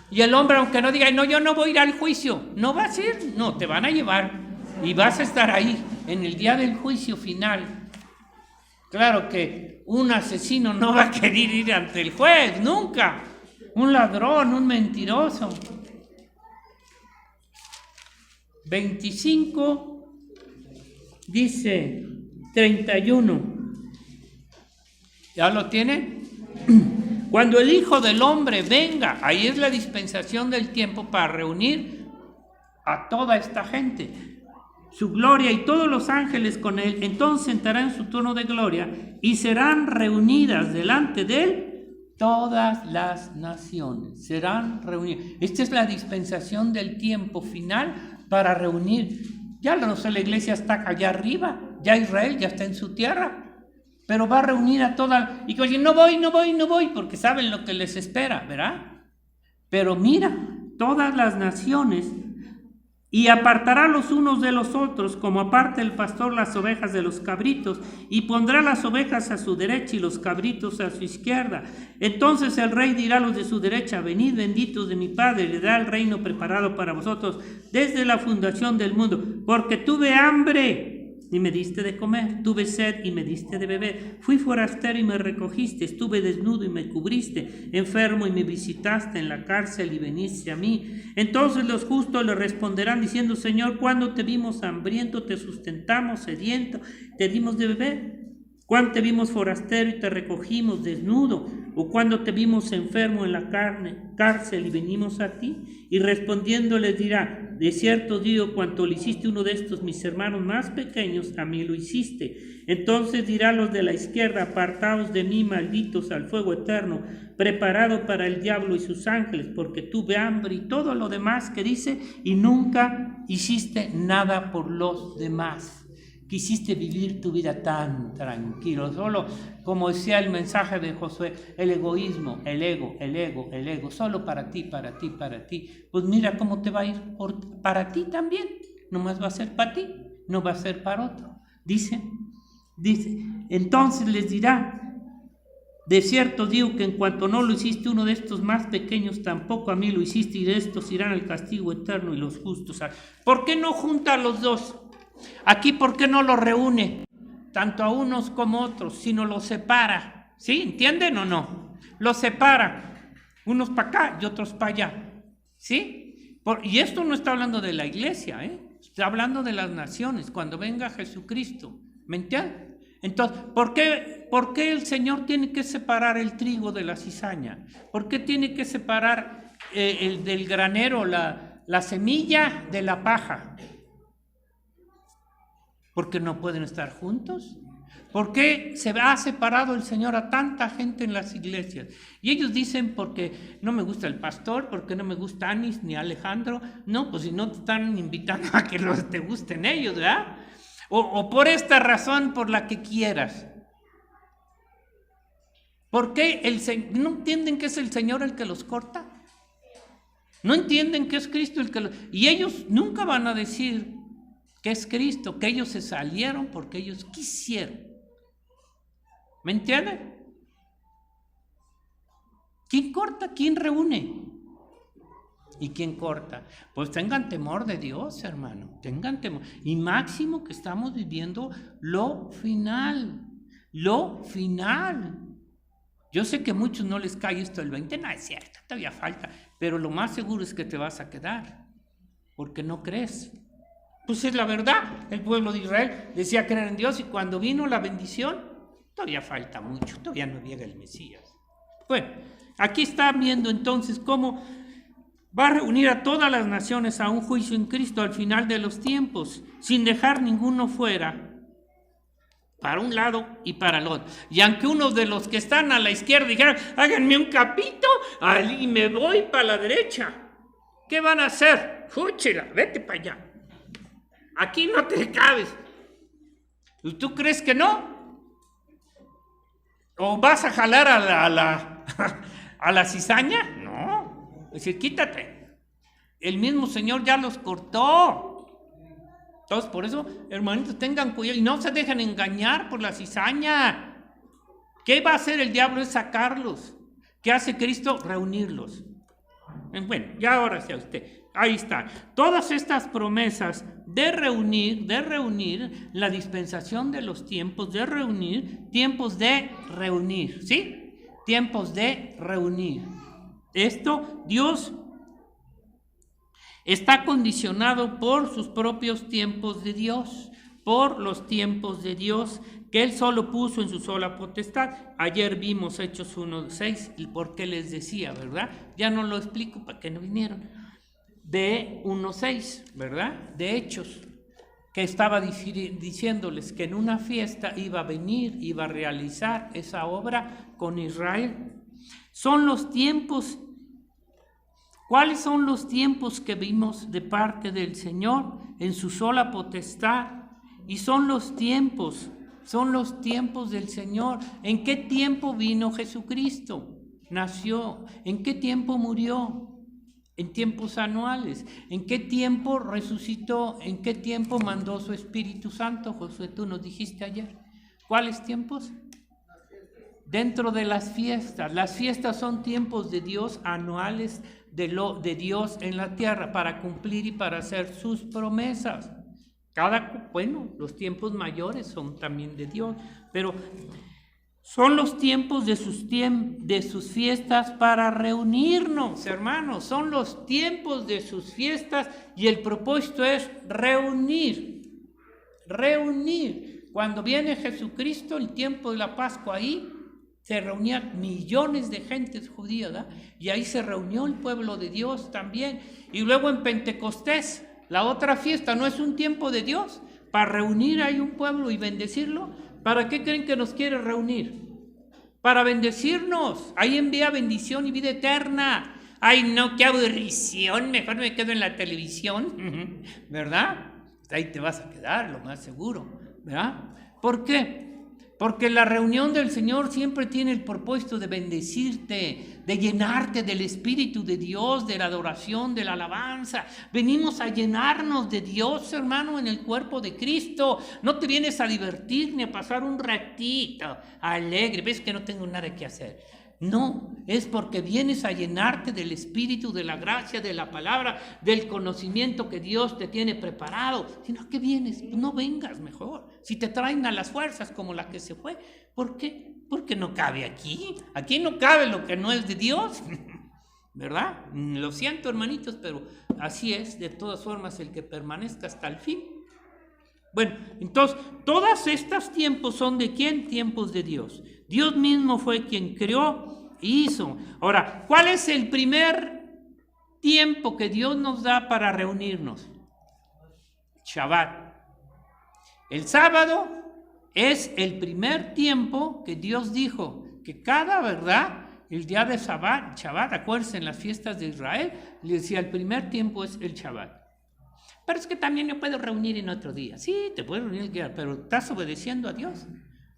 Y el hombre, aunque no diga, no, yo no voy a ir al juicio, no va a ir, no, te van a llevar y vas a estar ahí en el día del juicio final. Claro que un asesino no va a querer ir ante el juez, nunca. Un ladrón, un mentiroso. 25, dice 31. ¿Ya lo tienen? Cuando el Hijo del Hombre venga, ahí es la dispensación del tiempo para reunir a toda esta gente, su gloria y todos los ángeles con él, entonces sentará en su trono de gloria y serán reunidas delante de él todas las naciones, serán reunidas. Esta es la dispensación del tiempo final para reunir. Ya no sé, la iglesia está allá arriba, ya Israel ya está en su tierra, pero va a reunir a todas, y que oye, no voy, porque saben lo que les espera, ¿verdad? Pero mira, todas las naciones, y apartará los unos de los otros, como aparta el pastor las ovejas de los cabritos, y pondrá las ovejas a su derecha y los cabritos a su izquierda. Entonces el rey dirá a los de su derecha, venid benditos de mi Padre, le da el reino preparado para vosotros desde la fundación del mundo, porque tuve hambre y me diste de comer, tuve sed y me diste de beber, fui forastero y me recogiste, estuve desnudo y me cubriste, enfermo y me visitaste, en la cárcel y veniste a mí. Entonces los justos le responderán diciendo, Señor, ¿cuándo te vimos hambriento, te sustentamos, sediento, te dimos de beber? ¿Cuándo te vimos forastero y te recogimos desnudo? ¿O cuándo te vimos enfermo en la cárcel y venimos a ti? Y respondiendo les dirá, de cierto digo, cuanto le hiciste uno de estos mis hermanos más pequeños, a mí lo hiciste. Entonces dirá los de la izquierda, apartaos de mí, malditos, al fuego eterno, preparado para el diablo y sus ángeles, porque tuve hambre y todo lo demás que dice, y nunca hiciste nada por los demás. Quisiste vivir tu vida tan tranquilo, solo como decía el mensaje de Josué, el egoísmo, el ego, solo para ti. Pues mira cómo te va a ir para ti también, nomás va a ser para ti, no va a ser para otro. Dice, entonces les dirá, de cierto digo que en cuanto no lo hiciste uno de estos más pequeños, tampoco a mí lo hiciste, y de estos irán al castigo eterno y los justos. ¿Por qué no junta a los dos? Aquí, ¿por qué no los reúne? Tanto a unos como a otros, sino los separa. ¿Sí? ¿Entienden o no? Los separa. Unos para acá y otros para allá. ¿Sí? Y esto no está hablando de la iglesia, está hablando de las naciones, cuando venga Jesucristo. ¿Me entienden? Entonces, ¿por qué el Señor tiene que separar el trigo de la cizaña? ¿Por qué tiene que separar del granero la semilla de la paja? Porque no pueden estar juntos. ¿Por qué se ha separado el Señor a tanta gente en las iglesias? Y ellos dicen porque no me gusta el pastor, porque no me gusta Anis ni Alejandro. No, pues si no te están invitando a que te gusten ellos, ¿verdad? O por esta razón, por la que quieras. ¿Por qué no entienden que es el Señor el que los corta? No entienden que es Cristo el que los... Y ellos nunca van a decir que es Cristo, que ellos se salieron porque ellos quisieron. ¿Me entienden? ¿Quién corta? ¿Quién reúne? ¿Y quién corta? Pues tengan temor de Dios, hermano. Tengan temor. Y máximo que estamos viviendo lo final. Lo final. Yo sé que a muchos no les cae esto el 20. No, es cierto, todavía falta. Pero lo más seguro es que te vas a quedar. Porque no crees. Pues es la verdad. El pueblo de Israel decía creer en Dios y cuando vino la bendición, todavía falta mucho, todavía no llega el Mesías. Bueno, aquí está viendo entonces cómo va a reunir a todas las naciones a un juicio en Cristo al final de los tiempos, sin dejar ninguno fuera, para un lado y para el otro. Y aunque uno de los que están a la izquierda dijera, háganme un capito y me voy para la derecha, ¿qué van a hacer? Fúchela, vete para allá. Aquí no te cabes. ¿Y tú crees que no? ¿O vas a jalar a la cizaña? No. Es decir, quítate. El mismo Señor ya los cortó. Entonces, por eso, hermanitos, tengan cuidado y no se dejen engañar por la cizaña. ¿Qué va a hacer el diablo? Es sacarlos. ¿Qué hace Cristo? Reunirlos. Bueno, ya ahora sea usted. Ahí está. Todas estas promesas de reunir la dispensación de los tiempos, de reunir, tiempos de reunir, ¿sí? Tiempos de reunir. Esto, Dios está condicionado por sus propios tiempos de Dios, por los tiempos de Dios que Él solo puso en su sola potestad. Ayer vimos Hechos 1:6 y por qué les decía, ¿verdad? Ya no lo explico para que no vinieron. De 1:6, ¿verdad? De Hechos, que estaba diciéndoles que en una fiesta iba a venir, iba a realizar esa obra con Israel. Son los tiempos. ¿Cuáles son los tiempos que vimos de parte del Señor en su sola potestad? Y son los tiempos del Señor. ¿En qué tiempo vino Jesucristo? Nació. ¿En qué tiempo murió? En tiempos anuales. ¿En qué tiempo resucitó? ¿En qué tiempo mandó su Espíritu Santo? Josué, tú nos dijiste ayer. ¿Cuáles tiempos? Dentro de las fiestas. Las fiestas son tiempos de Dios anuales de Dios en la tierra para cumplir y para hacer sus promesas. Los tiempos mayores son también de Dios, pero son los tiempos de sus fiestas para reunirnos, hermanos. Son los tiempos de sus fiestas y el propósito es reunir. Cuando viene Jesucristo, el tiempo de la Pascua, ahí se reunían millones de gentes judías, ¿verdad? Y ahí se reunió el pueblo de Dios también. Y luego en Pentecostés, la otra fiesta, ¿no es un tiempo de Dios? Para reunir ahí un pueblo y bendecirlo. ¿Para qué creen que nos quiere reunir? Para bendecirnos. Ahí envía bendición y vida eterna. Ay, no, qué aburrición, mejor me quedo en la televisión, ¿verdad? Ahí te vas a quedar, lo más seguro, ¿verdad? ¿Por qué? Porque la reunión del Señor siempre tiene el propósito de bendecirte, de llenarte del Espíritu de Dios, de la adoración, de la alabanza. Venimos a llenarnos de Dios, hermano, en el cuerpo de Cristo. No te vienes a divertir ni a pasar un ratito alegre. ¿Ves que no tengo nada que hacer? No, es porque vienes a llenarte del Espíritu, de la gracia, de la palabra, del conocimiento que Dios te tiene preparado. Si no, ¿qué vienes? Pues no vengas mejor. Si te traen a las fuerzas como la que se fue. ¿Por qué? Porque no cabe aquí. Aquí no cabe lo que no es de Dios. ¿Verdad? Lo siento, hermanitos, pero así es. De todas formas, el que permanezca hasta el fin. Bueno, entonces, todos estos tiempos son ¿de quién? Tiempos de Dios. Dios mismo fue quien creó e hizo. Ahora, ¿cuál es el primer tiempo que Dios nos da para reunirnos? Shabbat. El sábado es el primer tiempo que Dios dijo que cada, ¿verdad?, el día de Shabbat, acuérdense, en las fiestas de Israel, le decía, el primer tiempo es el Shabbat. Pero es que también me puedo reunir en otro día. Sí, te puedes reunir el día, pero estás obedeciendo a Dios.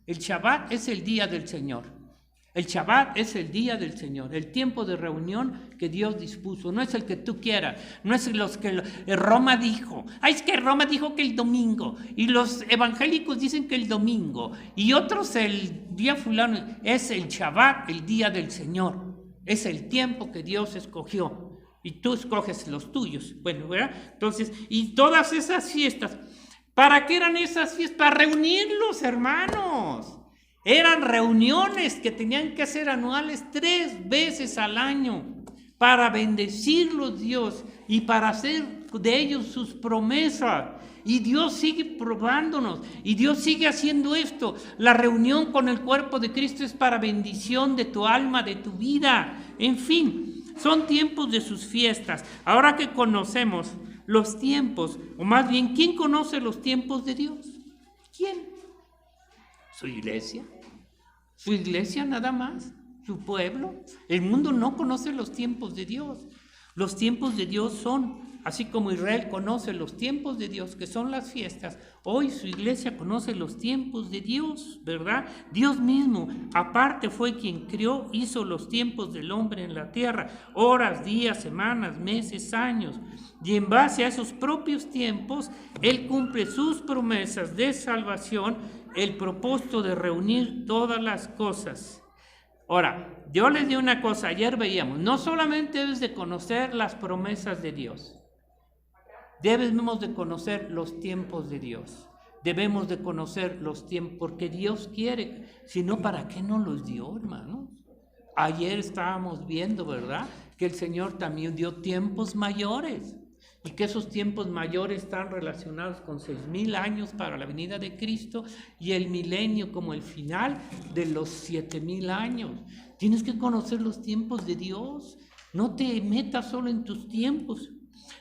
El Shabbat es el día del Señor. El Shabbat es el día del Señor, el tiempo de reunión que Dios dispuso. No es el que tú quieras, no es los que Roma dijo. Es que Roma dijo que el domingo, y los evangélicos dicen que el domingo, y otros el día fulano. Es el Shabbat, el día del Señor. Es el tiempo que Dios escogió, y tú escoges los tuyos. Bueno, ¿verdad? Entonces, y todas esas fiestas, ¿para qué eran esas fiestas? Para reunirlos, hermanos. Eran reuniones que tenían que ser anuales 3 veces al año para bendecirlos Dios y para hacer de ellos sus promesas. Y Dios sigue probándonos y Dios sigue haciendo esto. La reunión con el cuerpo de Cristo es para bendición de tu alma, de tu vida. En fin, son tiempos de sus fiestas. Ahora que conocemos los tiempos, o más bien, ¿quién conoce los tiempos de Dios? ¿Quién? ¿Su iglesia? ¿Su iglesia nada más? ¿Su pueblo? El mundo no conoce los tiempos de Dios. Los tiempos de Dios son, así como Israel conoce los tiempos de Dios, que son las fiestas, hoy su iglesia conoce los tiempos de Dios, ¿verdad? Dios mismo, aparte, fue quien creó, hizo los tiempos del hombre en la tierra, horas, días, semanas, meses, años, y en base a esos propios tiempos, Él cumple sus promesas de salvación, el propósito de reunir todas las cosas. Ahora, yo les digo una cosa, ayer veíamos, no solamente debes de conocer las promesas de Dios, debemos de conocer los tiempos de Dios, debemos de conocer los tiempos, porque Dios quiere, si no, ¿para qué no los dio, hermanos? Ayer estábamos viendo, ¿verdad?, que el Señor también dio tiempos mayores, y que esos tiempos mayores están relacionados con 6,000 años para la venida de Cristo y el milenio como el final de los 7,000 años. Tienes que conocer los tiempos de Dios, no te metas solo en tus tiempos.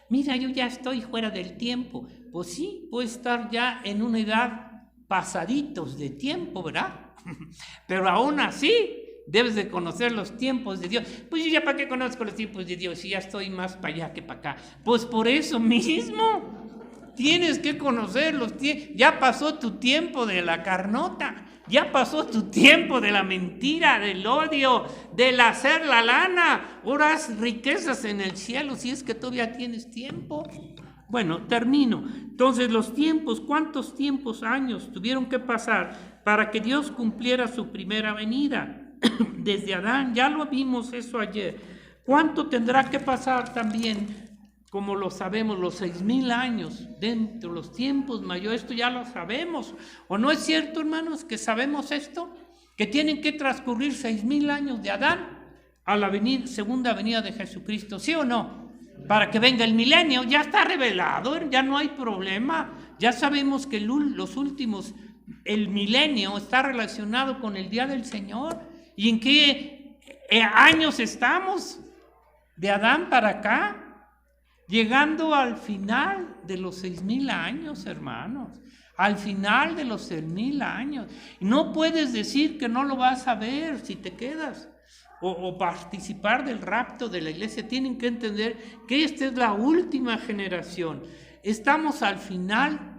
Mira, yo ya estoy fuera del tiempo. Pues sí, puedes estar ya en una edad pasaditos de tiempo, ¿verdad? Pero aún así debes de conocer los tiempos de Dios. Pues yo ya para qué conozco los tiempos de Dios si ya estoy más para allá que para acá. Pues por eso mismo tienes que conocer los tiempos. Ya pasó tu tiempo de la carnota, ya pasó tu tiempo de la mentira, del odio, del hacer la lana. Ahora haz riquezas en el cielo si es que todavía tienes tiempo. Bueno, termino. Entonces los tiempos, ¿cuántos tiempos, años tuvieron que pasar para que Dios cumpliera su primera venida? Desde Adán, ya lo vimos eso ayer. ¿Cuánto tendrá que pasar también, como lo sabemos, los 6,000 años dentro de los tiempos mayores? Esto ya lo sabemos. ¿O no es cierto, hermanos, que sabemos esto? Que tienen que transcurrir 6,000 años de Adán a la segunda venida de Jesucristo, ¿sí o no? Para que venga el milenio, ya está revelado, ya no hay problema. Ya sabemos que los últimos, el milenio está relacionado con el día del Señor. ¿Y en qué años estamos? De Adán para acá, llegando al final de los 6,000 años, hermanos, al final de los 6,000 años. No puedes decir que no lo vas a ver si te quedas o participar del rapto de la iglesia. Tienen que entender que esta es la última generación. Estamos al final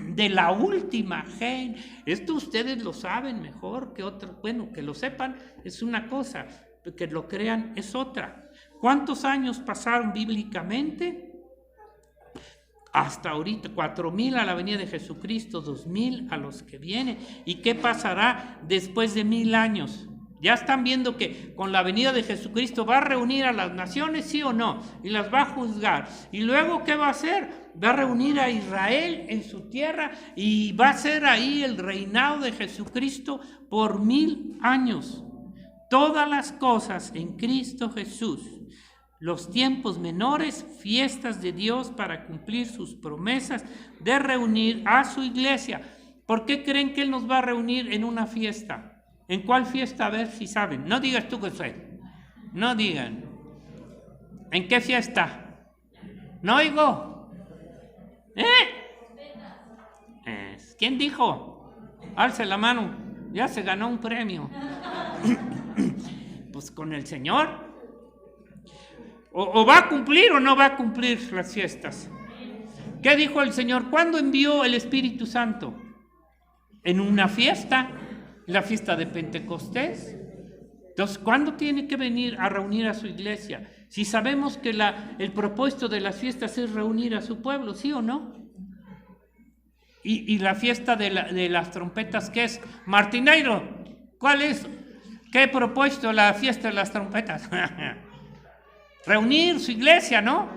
de la última gen. Esto ustedes lo saben mejor que otros. Bueno, que lo sepan es una cosa, que lo crean es otra. ¿Cuántos años pasaron bíblicamente? Hasta ahorita, 4,000 a la venida de Jesucristo, 2,000 a los que vienen. ¿Y qué pasará después de 1,000 años? Ya están viendo que con la venida de Jesucristo va a reunir a las naciones, ¿sí o no? Y las va a juzgar. ¿Y luego qué va a hacer? Va a reunir a Israel en su tierra y va a ser ahí el reinado de Jesucristo por 1,000 años. Todas las cosas en Cristo Jesús. Los tiempos menores, fiestas de Dios para cumplir sus promesas de reunir a su iglesia. ¿Por qué creen que Él nos va a reunir en una fiesta? ¿En cuál fiesta? A ver si saben. No digas tú que sé. No digan. ¿En qué fiesta? No oigo. ¿Quién dijo? Alce la mano, ya se ganó un premio. Pues con el Señor. O va a cumplir o no va a cumplir las fiestas. ¿Qué dijo el Señor? ¿Cuándo envió el Espíritu Santo? En una fiesta, la fiesta de Pentecostés. Entonces, ¿cuándo tiene que venir a reunir a su iglesia? Si sabemos que el propósito de las fiestas es reunir a su pueblo, ¿sí o no? Y la fiesta de las trompetas, ¿qué es? Martineiro, ¿cuál es? ¿Qué propósito la fiesta de las trompetas? Reunir su iglesia, ¿no?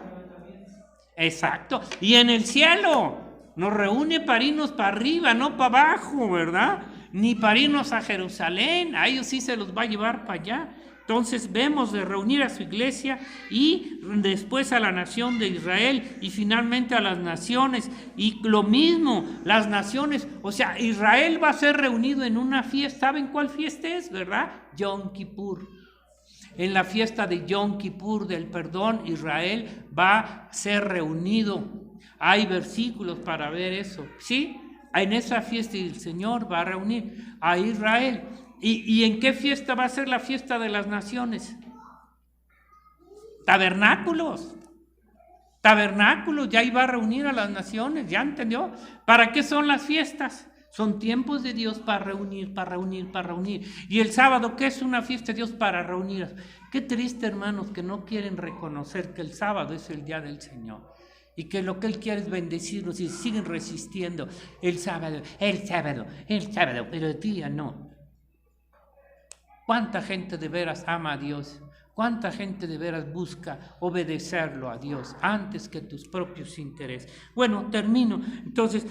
Exacto. Y en el cielo nos reúne para irnos para arriba, no para abajo, ¿verdad? Ni para irnos a Jerusalén, a ellos sí se los va a llevar para allá. Entonces vemos de reunir a su iglesia y después a la nación de Israel y finalmente a las naciones. Y lo mismo, las naciones, o sea, Israel va a ser reunido en una fiesta. ¿Saben cuál fiesta es, verdad? Yom Kippur. En la fiesta de Yom Kippur del perdón, Israel va a ser reunido. Hay versículos para ver eso, ¿sí? En esa fiesta el Señor va a reunir a Israel. ¿Y en qué fiesta va a ser la fiesta de las naciones? Tabernáculos, ya iba a reunir a las naciones, ¿ya entendió? ¿Para qué son las fiestas? Son tiempos de Dios para reunir. Y el sábado, ¿qué es una fiesta de Dios para reunir? Qué triste, hermanos, que no quieren reconocer que el sábado es el día del Señor. Y que lo que Él quiere es bendecirnos y siguen resistiendo el sábado, pero el día no. ¿Cuánta gente de veras ama a Dios? ¿Cuánta gente de veras busca obedecerlo a Dios antes que tus propios intereses? Bueno, termino. Entonces,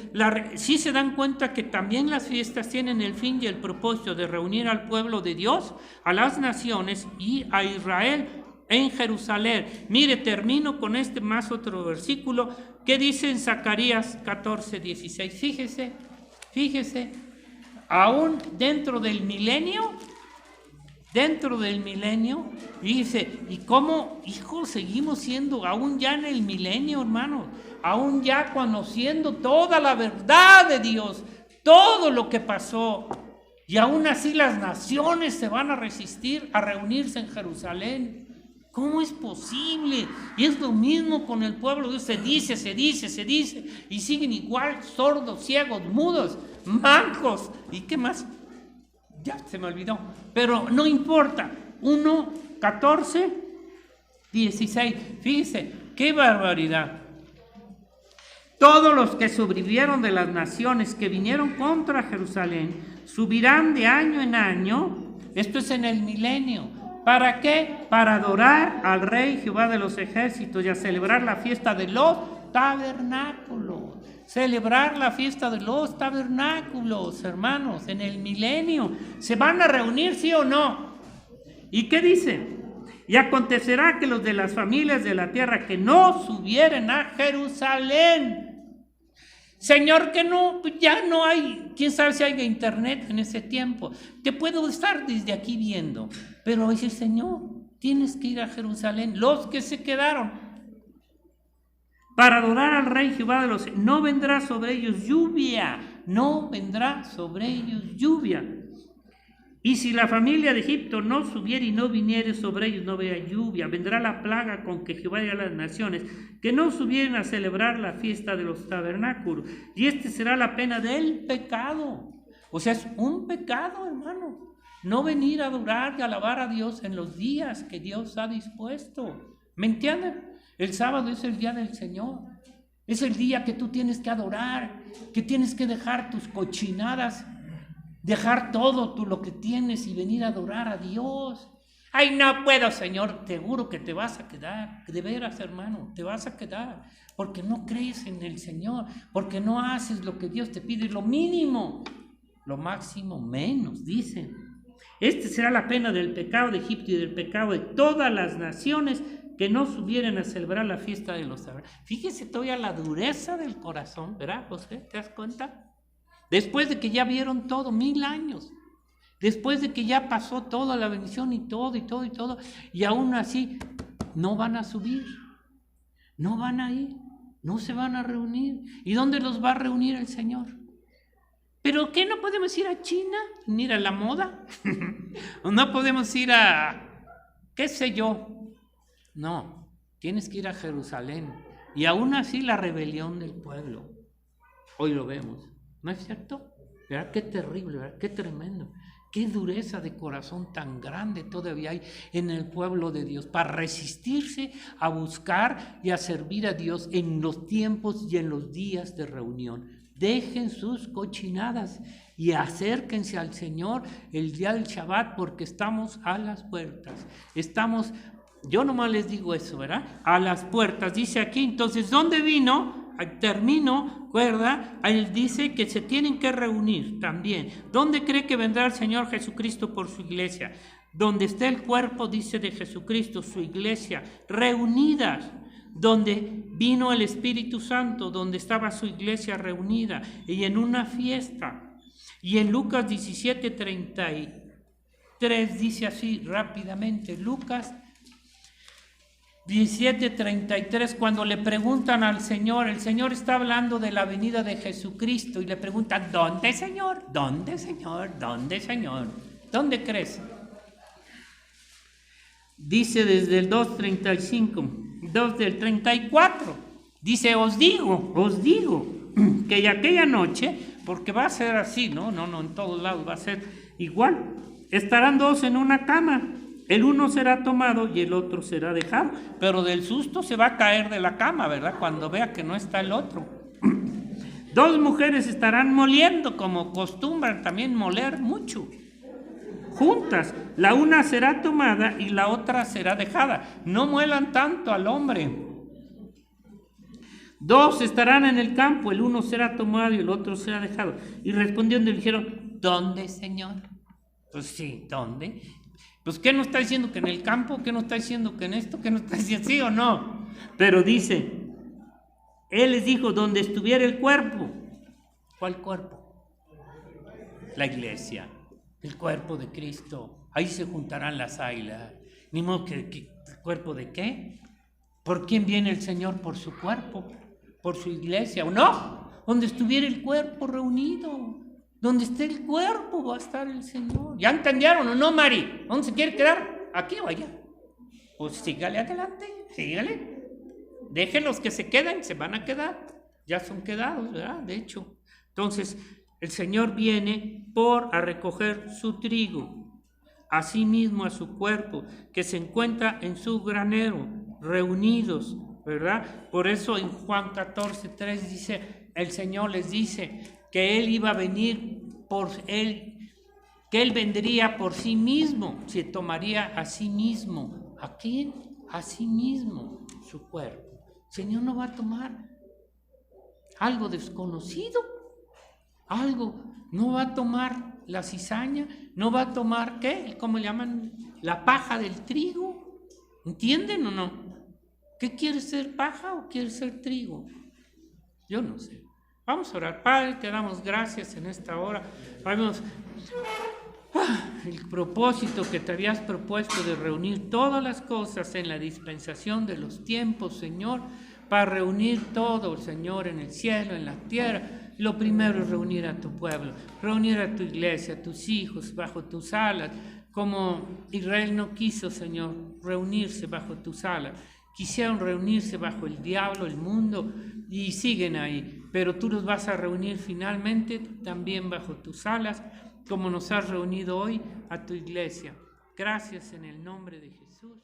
sí se dan cuenta que también las fiestas tienen el fin y el propósito de reunir al pueblo de Dios, a las naciones y a Israel en Jerusalén. Mire, termino con más otro versículo que dice en Zacarías 14:16. Fíjese, aún dentro del milenio, dice, ¿y cómo, hijos, seguimos siendo, aún ya en el milenio, hermanos, aún ya conociendo toda la verdad de Dios, todo lo que pasó, y aún así las naciones se van a resistir a reunirse en Jerusalén? ¿Cómo es posible? Y es lo mismo con el pueblo de Dios, se dice, y siguen igual, sordos, ciegos, mudos, mancos, ¿y qué más? Ya se me olvidó, pero no importa. 1, 14, 16. Fíjese, qué barbaridad. Todos los que sobrevivieron de las naciones que vinieron contra Jerusalén subirán de año en año. Esto es en el milenio. ¿Para qué? Para adorar al Rey Jehová de los ejércitos y a celebrar la fiesta de los tabernáculos. Celebrar la fiesta de los tabernáculos, hermanos, en el milenio. ¿Se van a reunir, sí o no? ¿Y qué dice? Y acontecerá que los de las familias de la tierra que no subieren a Jerusalén. Señor, que no, ya no hay, quién sabe si hay internet en ese tiempo. Te puedo estar desde aquí viendo, pero dice el Señor, tienes que ir a Jerusalén. Los que se quedaron para adorar al Rey Jehová de los... No vendrá sobre ellos lluvia. Y si la familia de Egipto no subiere y no viniere sobre ellos, no vea lluvia. Vendrá la plaga con que Jehová dirá a las naciones que no subieren a celebrar la fiesta de los tabernáculos. Y será la pena del pecado. O sea, es un pecado, hermano. No venir a adorar y alabar a Dios en los días que Dios ha dispuesto. ¿Me entienden? El sábado es el día del Señor. Es el día que tú tienes que adorar, que tienes que dejar tus cochinadas, dejar todo lo que tienes y venir a adorar a Dios. Ay, no puedo, Señor. Te juro que te vas a quedar. De veras, hermano, te vas a quedar. Porque no crees en el Señor. Porque no haces lo que Dios te pide. Lo mínimo, lo máximo, menos, dicen. Será la pena del pecado de Egipto y del pecado de todas las naciones que no subieran a celebrar la fiesta de los tabernáculos. Fíjese todavía la dureza del corazón, ¿verdad, José? ¿Te das cuenta? Después de que ya vieron todo, 1000 años. Después de que ya pasó toda la bendición y todo, y aún así no van a subir, no van a ir, no se van a reunir. ¿Y dónde los va a reunir el Señor? ¿Pero qué? ¿No podemos ir a China? ¿Ni ir a la moda? ¿O no podemos ir a, qué sé yo? No, tienes que ir a Jerusalén. Y aún así la rebelión del pueblo. Hoy lo vemos, ¿no es cierto? ¿Verdad? Qué terrible, ¿verdad? Qué tremendo. Qué dureza de corazón tan grande todavía hay en el pueblo de Dios para resistirse a buscar y a servir a Dios en los tiempos y en los días de reunión. Dejen sus cochinadas y acérquense al Señor el día del Shabbat, porque estamos a las puertas. Yo nomás les digo eso, ¿verdad? A las puertas, dice aquí. Entonces, ¿dónde vino? Termino, ¿verdad? Él dice que se tienen que reunir también. ¿Dónde cree que vendrá el Señor Jesucristo por su iglesia? Donde esté el cuerpo, dice, de Jesucristo, su iglesia, reunidas. Donde vino el Espíritu Santo, donde estaba su iglesia reunida, y en una fiesta. Y en Lucas 17:33 dice así rápidamente, Lucas 17:33, cuando le preguntan al Señor, el Señor está hablando de la venida de Jesucristo y le preguntan, ¿dónde, Señor? ¿Dónde, Señor? ¿Dónde, Señor? ¿Dónde crees? Dice desde el 2:35, 2 del 34, dice, os digo, que aquella noche, porque va a ser así, no, en todos lados va a ser igual, estarán dos en una cama, el uno será tomado y el otro será dejado, pero del susto se va a caer de la cama, ¿verdad? Cuando vea que no está el otro. Dos mujeres estarán moliendo, como acostumbran también moler mucho, juntas, la una será tomada y la otra será dejada. No muelan tanto al hombre. Dos estarán en el campo, el uno será tomado y el otro será dejado. Y respondiendo le dijeron, ¿dónde, Señor? Pues sí, ¿dónde? Pues ¿qué nos está diciendo? ¿Que en el campo? ¿Qué nos está diciendo? ¿Que en esto? ¿Qué nos está diciendo? ¿Sí o no? Pero dice, él les dijo, donde estuviera el cuerpo. ¿Cuál cuerpo? La iglesia. El cuerpo de Cristo, ahí se juntarán las águilas. Ni modo que ¿el cuerpo de qué? ¿Por quién viene el Señor? Por su cuerpo, por su iglesia, ¿o no? Donde estuviera el cuerpo reunido, donde esté el cuerpo va a estar el Señor. ¿Ya entendieron o no, Mari? ¿Dónde se quiere quedar? ¿Aquí o allá? Pues sígale adelante, sígale. Déjenlos que se queden, se van a quedar. Ya son quedados, ¿verdad? De hecho. Entonces, el Señor viene a recoger su trigo, asimismo a su cuerpo, que se encuentra en su granero, reunidos, ¿verdad? Por eso en Juan 14:3 dice, el Señor les dice que Él iba a venir por Él, que Él vendría por sí mismo, se tomaría a sí mismo. ¿A quién? A sí mismo, su cuerpo. El Señor no va a tomar algo desconocido. Algo, no va a tomar la cizaña, no va a tomar, ¿qué? ¿Cómo le llaman? La paja del trigo. ¿Entienden o no? ¿Qué quiere ser paja o quiere ser trigo? Yo no sé. Vamos a orar. Padre, te damos gracias en esta hora. Vamos, el propósito que te habías propuesto de reunir todas las cosas en la dispensación de los tiempos, Señor, para reunir todo, Señor, en el cielo, en la tierra. Lo primero es reunir a tu pueblo, reunir a tu iglesia, a tus hijos bajo tus alas, como Israel no quiso, Señor, reunirse bajo tus alas. Quisieron reunirse bajo el diablo, el mundo, y siguen ahí. Pero tú los vas a reunir finalmente también bajo tus alas, como nos has reunido hoy a tu iglesia. Gracias en el nombre de Jesús.